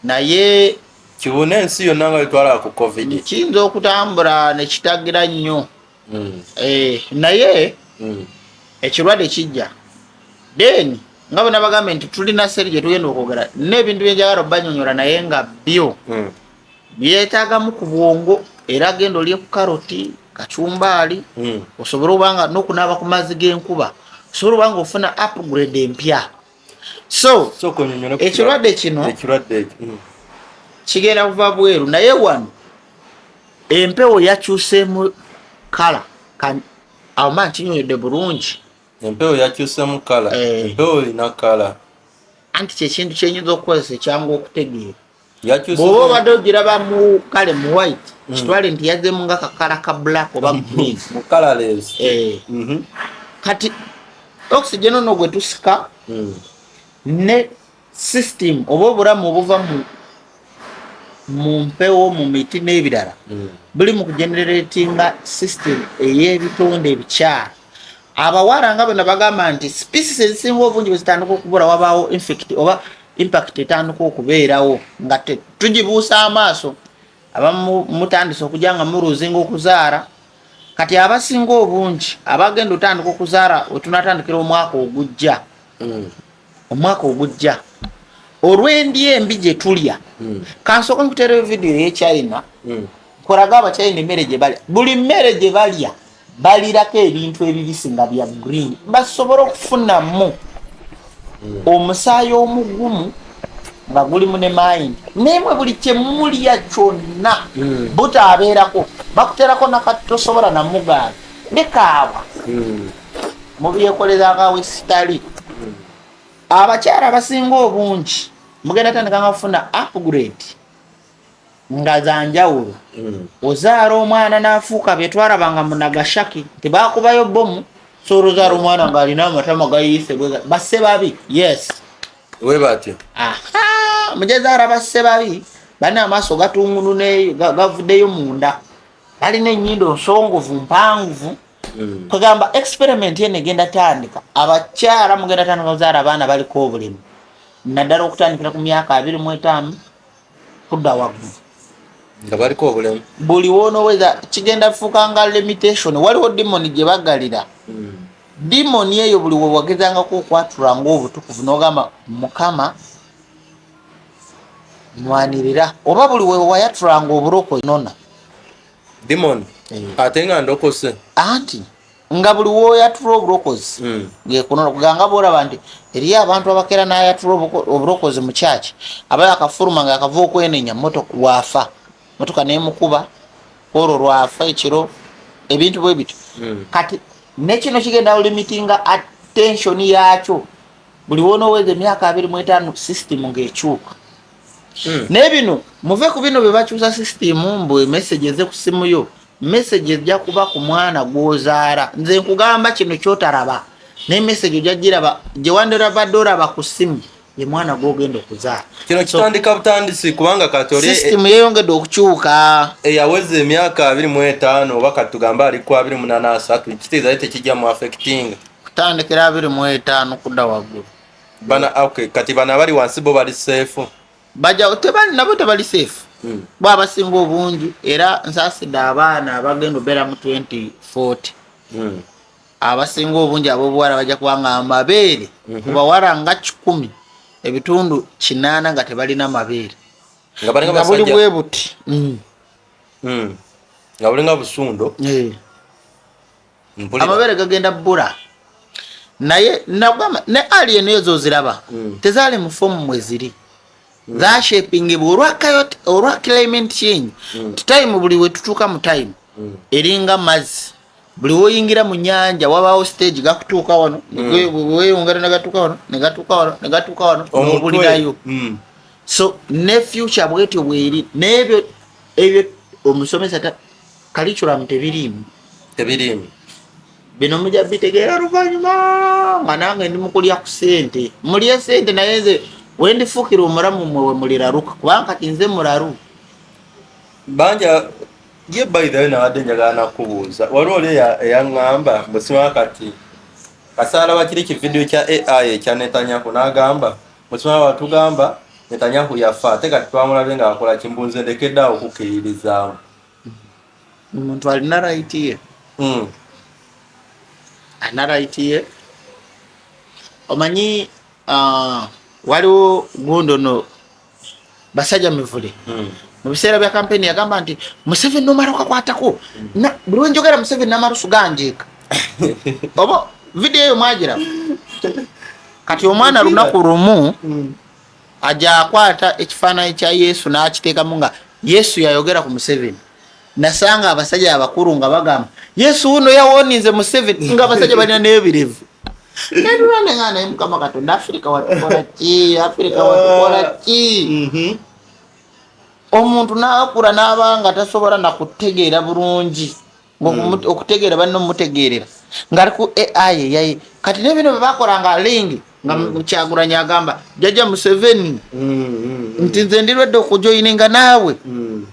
A: naye
B: kibuna ensi yonna nga litwala ku covid
A: kiyinza okutambula ne kitagira nnyo naye ekirwadde kijja then nga bwe nabagambe nti tulina seri gye tugenda okwogera n'ebintu byenjagala obbanyonyola naye nga byo byetaagamu ku bwongo era genda olye ku karoti kacumbaali osobole obanga n'okunaaba ku mazzi g'enkuba osobole obanga ofuna upgrade empya. So ekirwadde kino kigenda kuva bweru naye wano empewo yakyuseemu kala awo mba nkinyonyodde bulungi.
B: Empewo yakyuseemu kala empewo erina kala
A: anti kyekintu kyenyinza okukozesa ekyangu okutegeera bw'oba obadde ogiraba mu kale mu white kitwale nti yazzemu nga kakala ka black oba green
B: mu colorless.
A: kati oxygen ono gwe tusika ne system oba obulamu obuva mu mpewo mu miti n'ebirala buli mu kugeneratinga system ey'ebitonde ebikyala. Abawala nga bonna bagamba nti species ezisinga obungi bwe zitandika okubula wabaawo impact etandika okubeerawo nga tugibuusa amaaso. Abamu mutandise okujja nga muluzinga okuzaala. Kati abasinga obungi abagenda otandika okuzaala wetunatandikira omwaka ogujja. Omwaka ogujja olw'endi embi gye tulya. Kansooka nkuteerayo vidiyo y'Echina kolaga Abachina emmere gye balya. Buli mmere gye balya balirako ebintu ebibisi nga bya green basobole okufunamu omusaayi omugumu nga gulimu ne mind nemwe buli kyemulya kyonna butaabeerako bakuterako nakatosobola namugaali nekaabwa mubyekolezanga sitali. Abakyala abasinga obungi mugenda tandika nga kufuna upgrade nga zanjawulo. Ozaala omwana n'afuuka byetwalabanga mu Nagasaki tebakubayo bomu so ozaala omwana ng'alina amatama gayiise basse babi. Yes
B: we batyo
A: mujezaala basse babi balina amaaso gatungulu gavuddeyo munda balina ennyindo nsongovu mpanguvu. Kugamba experiment yene genda tandika abakyala mugenda tandika ozaala abaana baliko obulemu naddala okutandikira ku myaka 25 kudda waggulu
B: nga baliko obulemu.
A: Buli woonoweza kigenda fuuka nga limitation. Waliwo demoni gye bagalira. Demoni eyo buli we wagezangako okwatula ng'obutukuvu n'ogamba Mukama mwanirira oba buli we wayatulanga obulokozi nona
B: demoni ate nga ndokose
A: anti nga buli woyatula obulokozi gekunona kuganga boolaba nti eriyo abantu abakera n'ayatula obulokozi mu kyaki aba yakafuluma nga yakava okwenenya motoka waafa motoka nemukuba olwo lwafa ekiro ebintu bwe bityo. Kati nekino kigenda limitinga attention yakyo buli woonoweza emyaka 25 system ng'ekyuka. Nebino muve ku bino bye bakyusa system mbu message eze ku simu yo message ejja kuba ku mwana gwozaala. Nze nkugamba kino kyotalaba ne message ojja giraba gye wandira dolaba ku simu ye mwana gwogenda okuzaala.
B: Kino kitandika butandisi kubanga kati oli
A: system yeeyongedde okukyuka
B: eyaweza emyaka 25 oba katugamba ali ku 28 kitegeeza tekijja mu affecting
A: kutandikira 25 kudda waggulu.
B: Okay, kati bana bali wansi bo bali safe
A: bajja tebali nabo tebali safe. Bwabasinga obungi era nsaasidde abaana abagenda obeera mu 2040 abasinga obungi ab'obuwala bajja kubanga amabeere kubawala nga 10 ebitundu 8 nga tebalina mabeere nga buli bwe buti
B: nga buli nga busundo
A: amabeere gagenda bbula. Naye nagamba ne alien ezo ziraba tezaali mu fomu mwe ziri zashapingibwa olwa climate change. Time buli we tutuuka mu time eringa mazzi buli woyingira mu nyanja wabaawo stage gakutuuka wano weyongera negatuuka wano negatuuka wano negatuuka wano n'obulirayo. So ne future bwetyo bweri n'ebyo omusomesa curriculum tebiriimu bino mujja bitegeera luvannyuma nga nange ndi mukulya ku ssente mulye ssente naye nze wendifuukira omulamu mmwe we muliraruka kubanga kati nze mularu
B: banja ye by the way nawadde njagala nakubuuza waliwo oli eyaŋŋamba musima kati kasaala bakiri ki video kya AI ekya Netanyahu n'agamba musima watugamba Netanyahu yafa ate kati twamulabye nga akola kimbunze ndekeddeawo okukkiririzaamu.
A: Omuntu alina right ye alina right ye. Omanyi waliwo gundo no basajja mivule mu biseera bya kampeni yagamba nti Museveni nomara okakwatako buli wenjogera Museveni n'amalusu ganjeeka oba video eyo mwagira kati omwana lunaku lumu ajja akwata ekifaananyi kya Yesu n'akiteekamu nga Yesu yayogera ku Museveni. Nasanga abasajja abakulu nga bagamba Yesu uno yawoninze Museveni nga abasajja balina n'ebirevu. Nedulane nga naye Mukama Katonda Afrika watukola ki? Afrika watukola ki? Omuntu n'akula n'abanga tasobola nakutegeera bulungi okutegeera banno mutegeerera ng'ali ku AI yayi kati ne bino bye bakolanga lingi nga Kyagulanyi agamba jjajja Museveni nti nze ndirwedde okujoyininga naawe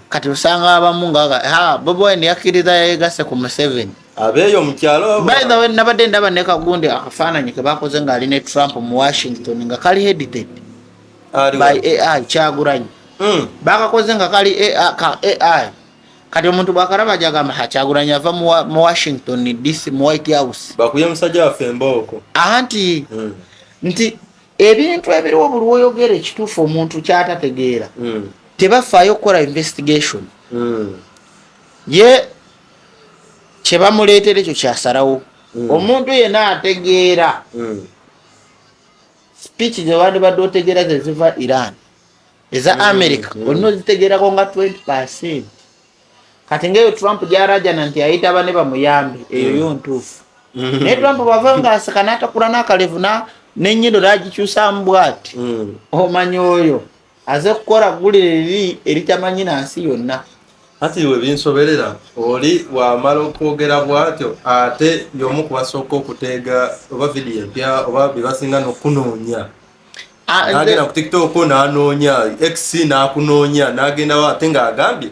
A: kati osanga abamu nga Bobi Wine yakkiriza yeegase ku Museveni
B: abeeyo mu kyalo.
A: by the way nabadde ndaba ne Kagundi akafaananyi ke bakoze ng'ali ne Trump mu Washington nga kali edited by AI Kyagulanyi bakakoze nga kali AI kati omuntu bwakalaba jagamba Kyagulanyi ava mu Washington DC mu White House
B: bakuye musajja waffe embooko
A: anti nti ebintu ebiriwo buli woyogera ekituufu omuntu kyatategeera tebafaayo okukola investigation ye kyebamuleetera ekyo kyasalawo omuntu yenna ategeera speech zewandibadde otegeera zeziva Iran eza America olina ozitegeerako nga 20%. Kati ngaeyo Trump gyarajana nti ayita bane bamuyambe eyo yontuufu naye Trump bwavayo ng'aseka n'atakula n'akalevu n'ennyindo n'agikyusamu bw'ati omanyi oyo aze kukola ggulire liri eritamanyi nansi yonna.
B: Ati we binsoberera oli wamala okwogera bw'atyo ate y'omu kubasooka okuteega oba vidiyo empya oba bye basinga n'okunoonya n'agenda ku TikTok n'anoonya X n'akunoonya n'agenda ate ng'agambye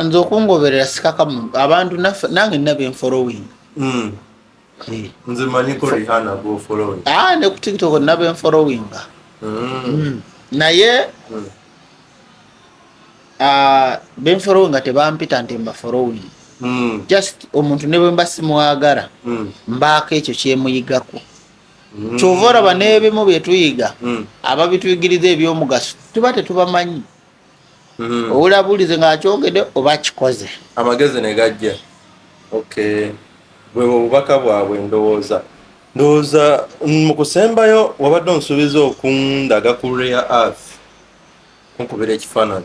A: nze okungoberera sikakamu abantu nange nnabe enfollowing
B: nze manyi ko Rihanna go following
A: ne ku TikTok nnabe enfollowing naye benfollowing tebampita nti mba following just omuntu ne bwe mba simwagala mbaako ekyo kyemuyigako kyova olaba n'ebimu bye tuyiga ababituyigiriza ebyomugaso tuba tetubamanyi owulabulize ng'akyogedde oba kikoze
B: amagezi ne gajja. Okay, bwe bubaka bwabwe ndowooza mu kusembayo wabadde onsuubiza okundaga ku rare earth kunkubira ekifaananyi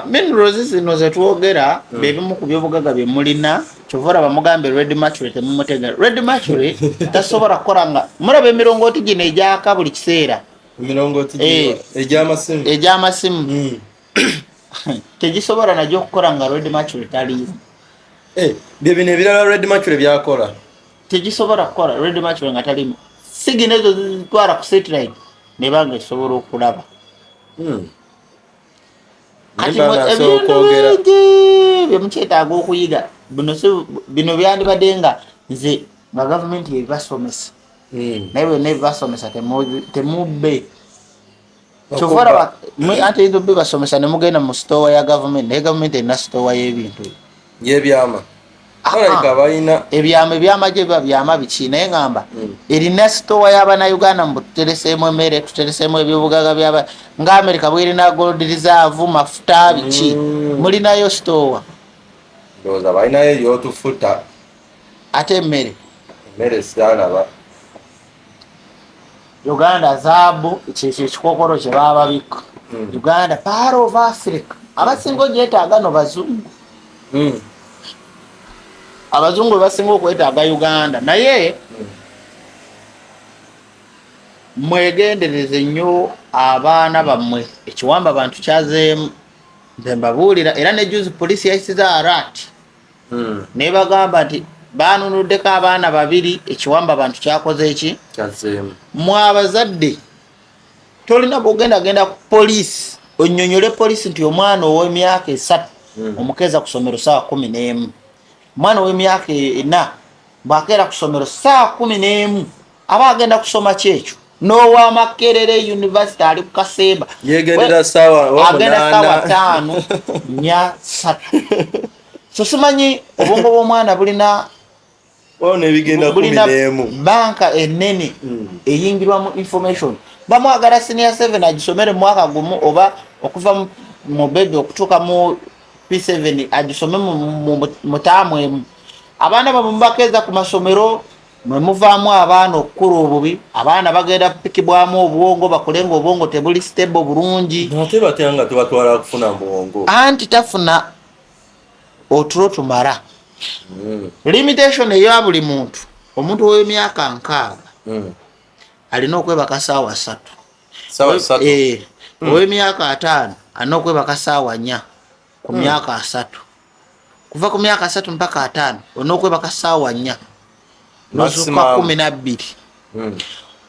A: minerals zino zetwogera bebimu ku byobugaga bye mulina kyova olaba mugambe red mercury temumutegera red mercury tasobola kukola nga mulaba emirongooti gino egyaka buli kiseera
B: emirongooti egy'amasimu tegisobola najjo okukola nga red mercury taliimu bye bino ebirala red mercury byakola
A: tegisobola kukola red mercury nga taliimu sigina ezo zitwala ku satellite nebanga esobola okulaba kati byemukyetaaga okuyiga bino byandibadde nga nze nga gavumenti yebibasomesa naye byonna ebibasomesa temubbe kyovaolaba ate ezo bibasomesa nemugenda mu sitowa ya gavumenti naye gavumenti erina sitowa y'ebintu
B: yebyama balina
A: ebyama gye biba byama biki naye ngamba erina sitowa y'abannayuganda mbu tutereseemu emmere tutereseemu ebyobugaga byaba nga America bwerina gold reserve mafuta biki mulinayo sitowa
B: ndowooza balinayo eryotufuta
A: ate emmere
B: saalaba
A: Uganda zaabu kyekyo ekikokolo kye baba babika Uganda part of Africa abasinga ogyetaaga no bazungu abazungu basinga okwetaaga Uganda naye mwegendereze nnyo abaana bammwe ekiwamba abantu kyazeemu nze mbabuulira era ne juzi poliisi yayisiza alert nebagamba nti baanunuddeko abaana babiri ekiwamba abantu kyakoze eki
B: kyazeemu
A: mwe abazadde tolina bw'ogendagenda ku poliisi onnyonnyole poliisi nti omwana ow'emyaka 3 omukeeza ku ssomero ssaawa 11 omwana ow'emyaka 4 bw'akeera ku ssomero ssaawa 11 aba agenda kusoma kyekyo n'owamakerere university ali ku Kasemba
B: yegendera ssaawa
A: agenda ssaawa 5 nya 3 so simanyi obwongo bw'omwana bulina
B: nebigenda 11
A: banka ennene eyingirwamu information bamwagala senior 7 agisomere mwaka gumu oba okuva mu bebe okutuuka mu P7 agisome mu taamu emu abaana bamubakeeza ku masomero mwe muvaamu abaana okukula obubi abaana bagenda pikibwamu obwongo bakulenga obwongo tebuli stable bulungi
B: ate batyanga tebatwala kufuna bwongo
A: anti tafuna otulo tumala limitation eya buli muntu omuntu w'emyaka 6 alina okwebaka ssaawa 3 ow'emyaka 5 alina okwebaka ssaawa 4 ku myaka 3 kuva ku myaka 3 mpaka 5 onokwebaka saawa 4 nozuka
B: Maximum.
A: 12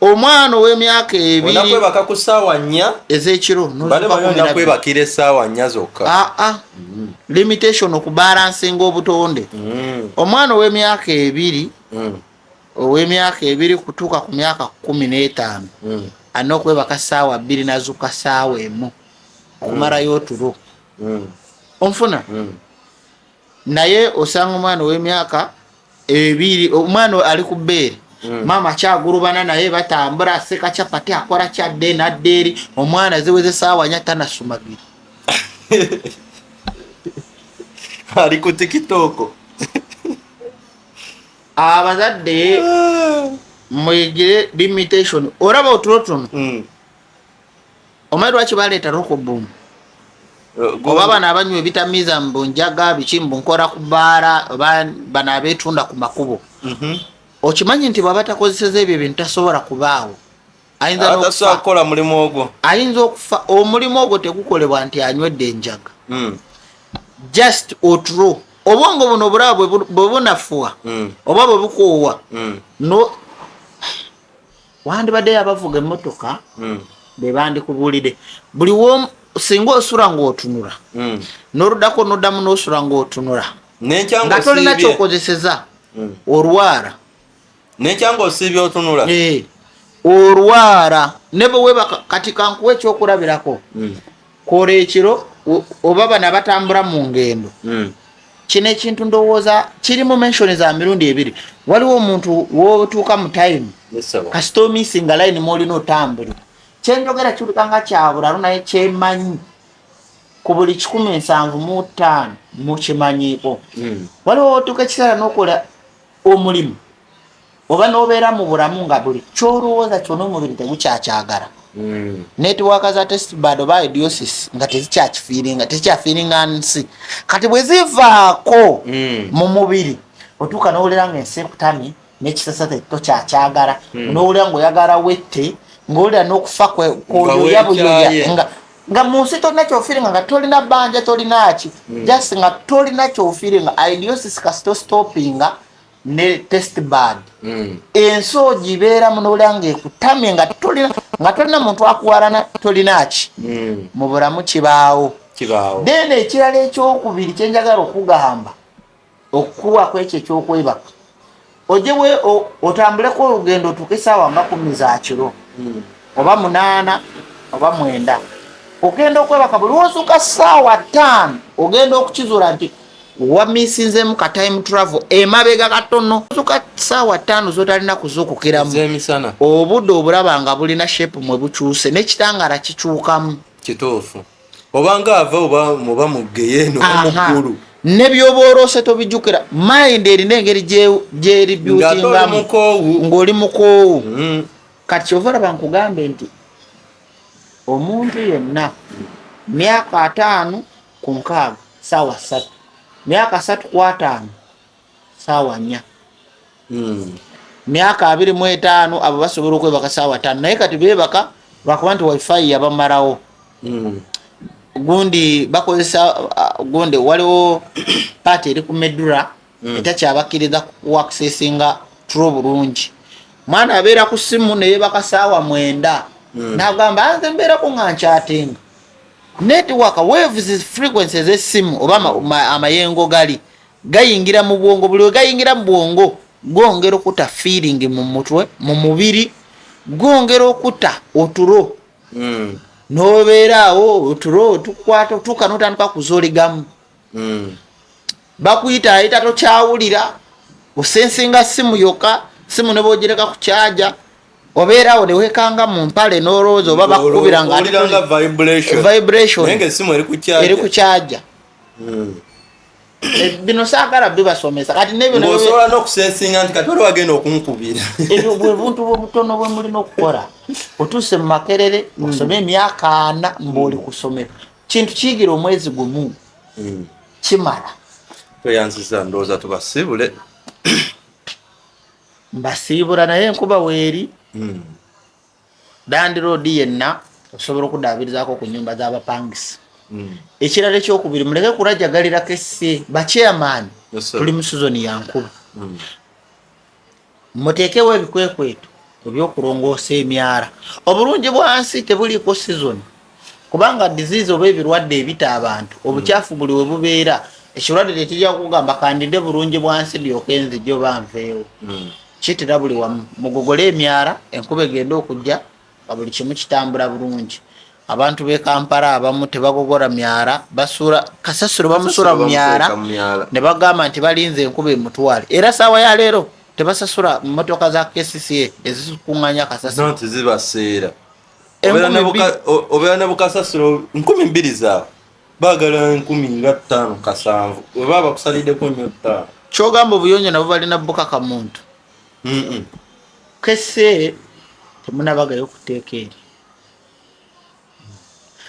A: omwana ow'emyaka 2
B: onakwebaka ku saawa 4
A: ez'ekiro
B: bale
A: nozuka
B: bayonja
A: 12
B: kwebakira essaawa 4 zokka.
A: limitation okubalansinga obutonde. Omwana ow'emyaka 2 ow'emyaka 2 kutuuka ku myaka 15 alina okwebaka saawa 2 nazuka saawa 1 okumalayo otulo. Onfuna naye osanga omwana ow'emyaka 2 omwana ali ku bbeere maama kyagulubana naye batambula aseka capati akola kyadde nadda eri omwana ziweze saawa 4 tanasumagira
B: ali ku tikitoko.
A: abazadde mwegire limitation oraba otulo tuno omanyi lwaki baleeta rokobomu oba bano abanywa ebitamiiza mbunjaga biki mbunkola ku bbaala bano abeetunda ku makubo. Okimanyi nti bw'aba takozeseza ebyo bintu tasobola kubaawo
B: atasobola mulimu ogwo.
A: ayinza okufa. Omulimu ogwo tegukolebwa nti anywedde enjaga just otulo obwongo buno obulaba bwe bunafuwa oba bwe bukoowa no wandibaddeyo abavuga emmotoka be bandikubuulire buli womu singa osula ng'otunula n'oluddako n'oddamu n'osula ng'otunula nga tolina kyokozeseza olwara
B: n'ekyanga osiibye otunula
A: olwara ne bwe webaka kati kankuwa ekyokulabirako kola ekiro oba bano abatambula mu ngendo kino ekintu ndowooza kirimu menshoni za mirundi 2. Waliwo omuntu wotuuka mu time kasita omisinga layini mwolina otambulira kyenjogera kirukanga kyabulalu naye kyemanyi ku buli 175 mukimanyiiko. Waliwo otuuka ekiseera n'okola omulimu oba n'obeera mu bulamu nga buli kyolowooza kyona omubiri tegukyakyagala netiwaaka za testbad oba idiosis nga tezikyafiiringa nsi kati bwe zivaako mu mubiri otuuka n'owulira nga ensi ekutamye n'ekisasa tokyakyagala n'owulira ng'oyagala wette ng'owulira n'okufa kwoyoyabuyoya nga mu nsi tolina kyofiiringa nga tolina bbanja tolina ki just nga tolina kyofiiringa idiosis kasitostopinga ne testbad ensi ogibeeramu n'owulira nga ekutamye nga tolina muntu akuwalana tolina ki mu bulamu kibaawo. Then ekirala ekyokubiri kyenjagala okugamba okukuwako ekyo ekyokwebaka ojewe otambuleko olugendo otuuke essaawa nga 10 za kiro oba 8 oba 9 ogenda okwebaka buli wozuuka ssaawa 5 ogenda okukizuula nti wamisinzemu ka time travel emabega katono ozuuka ssaawa 5 zotalina kuzuukukiramu obudde obulaba nga bulina shape mwe bukyuse n'ekitangaala kikyukamu
B: kituufu oba ngaava oba mugeyeeno omukulu
A: ne byoba oloose tobijjukira mind erina engeri gyeribyutingamu ng'oli mukoowu. Kati kyova olaba nkugambe nti omuntu yenna myaka 5 ku 6 ssaawa 3 myaka 3 ku 5 ssaawa 4 myaka 25 abo basobola okwebaka ssaawa 5 naye kati beebaka lwakuba nti wifi yabamalawo gundi bakozesa gundi waliwo paati eri ku medula etakyabakiriza kuaccessinga tulo bulungi mwana abeera ku simu neyeebaka ssaawa 9 n'agamba nze mbeerako nga nkyatenga network waves frequencies ez'essimu oba amayengo gayingira mu bwongo buli we gayingira mu bwongo gwongera okutta feeling mu mutwe mu mubiri gwongera okutta otulo n'obeeraawo otulo tukwata otuuka n'otandika kuzooligamu bakuyita ayita tokyawulira osensinga simu yokka simu ne boogireka ku kyaja obeeraawo ne weekanga mu mpale n'olowooza oba bakukubira nga vibration eri ku kyaja bino saagala bibasomesa kati
B: osobola n'okusensinga nti kati wali wagenda okunkubira
A: ebyo bwe buntu bwobutono bwe mulina okukola otuuse mu Makerere osome emyaka 4 ng'oli ku ssomero kintu kiyigira omwezi gumu kimala
B: tweyanziza ndowooza tubasiibule
A: mbasiibula naye enkuba weeri Dandi Road yenna osobola okudaabirizaako ku nnyumba z'abapangisa ekirala ekyokubiri muleke kulajagalira kesse bachairman
B: Yes, sir.
A: tuli mu sizoni ya nkuba muteekewo ebikwekweto ebyokulongoosa emyala obulungi bwansi tebuliiko sizoni kubanga disease oba ebirwadde ebita abantu obukyafu buli we bubeera ekirwadde tekijja kugamba kandide bulungi bwansi lyoke nzijjo banveewo kitera buli wamu mugogole emyala enkuba egenda okujja nga buli kimu kitambula bulungi abantu b'e Kampala abamu tebagogora myala basuula kasasiro bamusuula mu myala ne bagamba nti balinze enkuba emutwale era saawa ya leero tebasasula mmotoka za KCCA ezikuŋŋanya kasasiro
B: nti zibaseera
A: Enkumi
B: obeera ne bukasasiro 2,000 zaawe baagala 5,700 weba bakusaliddeko nnyo 5
A: kyogamba obuyonjo nabo balina bukaka muntu kese temunabagayo kuteeka eri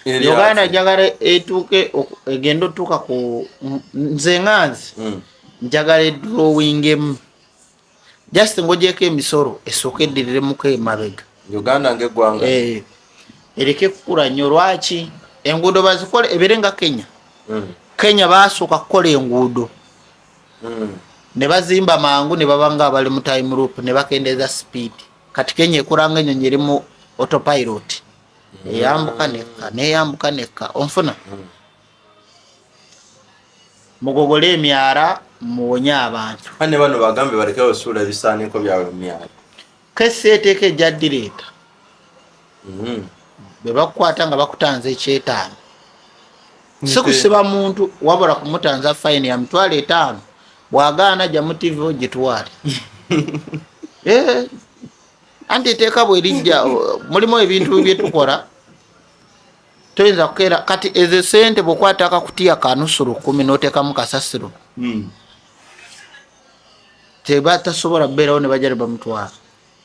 A: Uganda njagala etuuke egenda otuuka ku nze nganzi njagala edrowingemu just ngogyeko emisoro esooka eddireremuko emabega
B: Uganda ng'eggwanga
A: ereke kukula nnyo lwaki enguudo bazikole ebeere nga Kenya baasooka kukola enguudo ne bazimba mangu ne baba nga abali mu time loop ne bakendeeza speed kati Kenya ekola nga ennyonyi eri mu autopilot eyambuka nekka onfuna mugogole emyala muwonye abantu
B: ne bano bagambe balekewo osuula ebisaaniko byabwe mu myala
A: kesi eteeka ejja direeta bwe bakukwata nga bakutanza ekyetaano si kusiba muntu wabula kumutanza fayini ya mitwalo 5 bwagaana jja mu TV ogitwale anti eteeka bwerijja mulimu ebintu byetukola toyinza kukeera kati ezo sente bwekwata akakutiya kanusuru 10 n'oteekamu kasasiro teba tasobola kubeerawo ne bajja ne bamutwala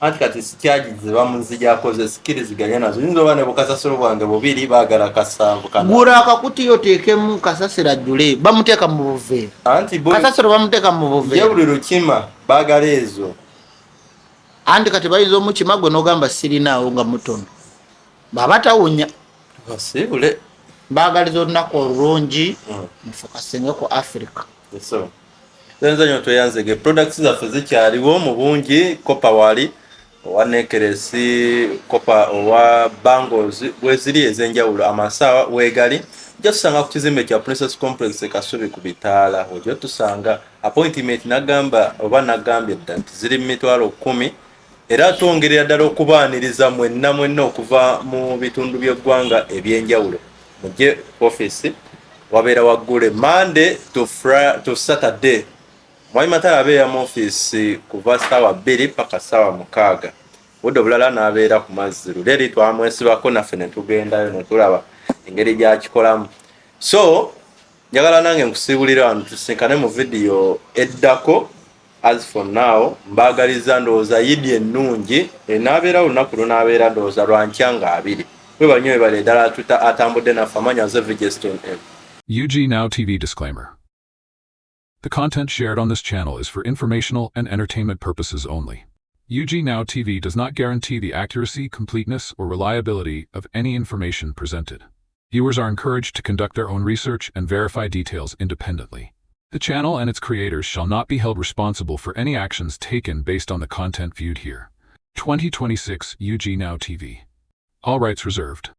B: anti kati sikyagize bamunzijjakoze sikiriziganya nazo yinza oba ne bukasasiro bwange 2 baagala 7
A: gula akakutiya oteekemu kasasiro ajjule bamuteeka mu buveera
B: anti
A: kasasiro bamuteeka mu buveera
B: buli lukima baagala ezo
A: anti kati bayinza omukima gwe n'ogamba sirinaawo nga mutono baba tawunya
B: basibule
A: baagaliza olunaku olulungi mufokasinge ku Africa
B: zenza nyo tweyanzege products zaffe zikyaliwo mu bungi kopa wali owa nekeresi kopa owa bangles bweziri ez'enjawulo amasaawa weegali ojja tusanga ku kizimbe kya Princess Complex Kasubi ku bitaala ojja tusanga appointment nagamba oba nagambye dda nti ziri mu mitwalo 10 era twongerera ddala okubaaniriza mwenna okuva mu bitundu by'eggwanga ebyenjawulo mujje office wabeera waggule Monday to Saturday Mwalimu Matala abeera mu office kuva ssaawa 2 paka ssaawa 6 budde obulala n'abeera ku Mazziru leeri twamwesibako naffe ne tugendayo ne tulaba engeri gy'akikolamu so njagala nange nkusiibulira wano tusinkane mu vidiyo eddako. As for now mbaagaliza ndowooza yidi ennungi n'abeera olunaku lunaabeera ndowooza lwa nkya nga 2 weba nnyo webale ddala atambudde naffe amanyi aze Vigeston M.
C: UG Now TV disclaimer. The content shared on this channel is for informational and entertainment purposes only. UG Now TV does not guarantee the accuracy, completeness, or reliability of any information presented. Viewers are encouraged to conduct their own research and verify details independently. The channel and its creators shall not be held responsible for any actions taken based on the content viewed here. 2026 UG Now TV. All rights reserved.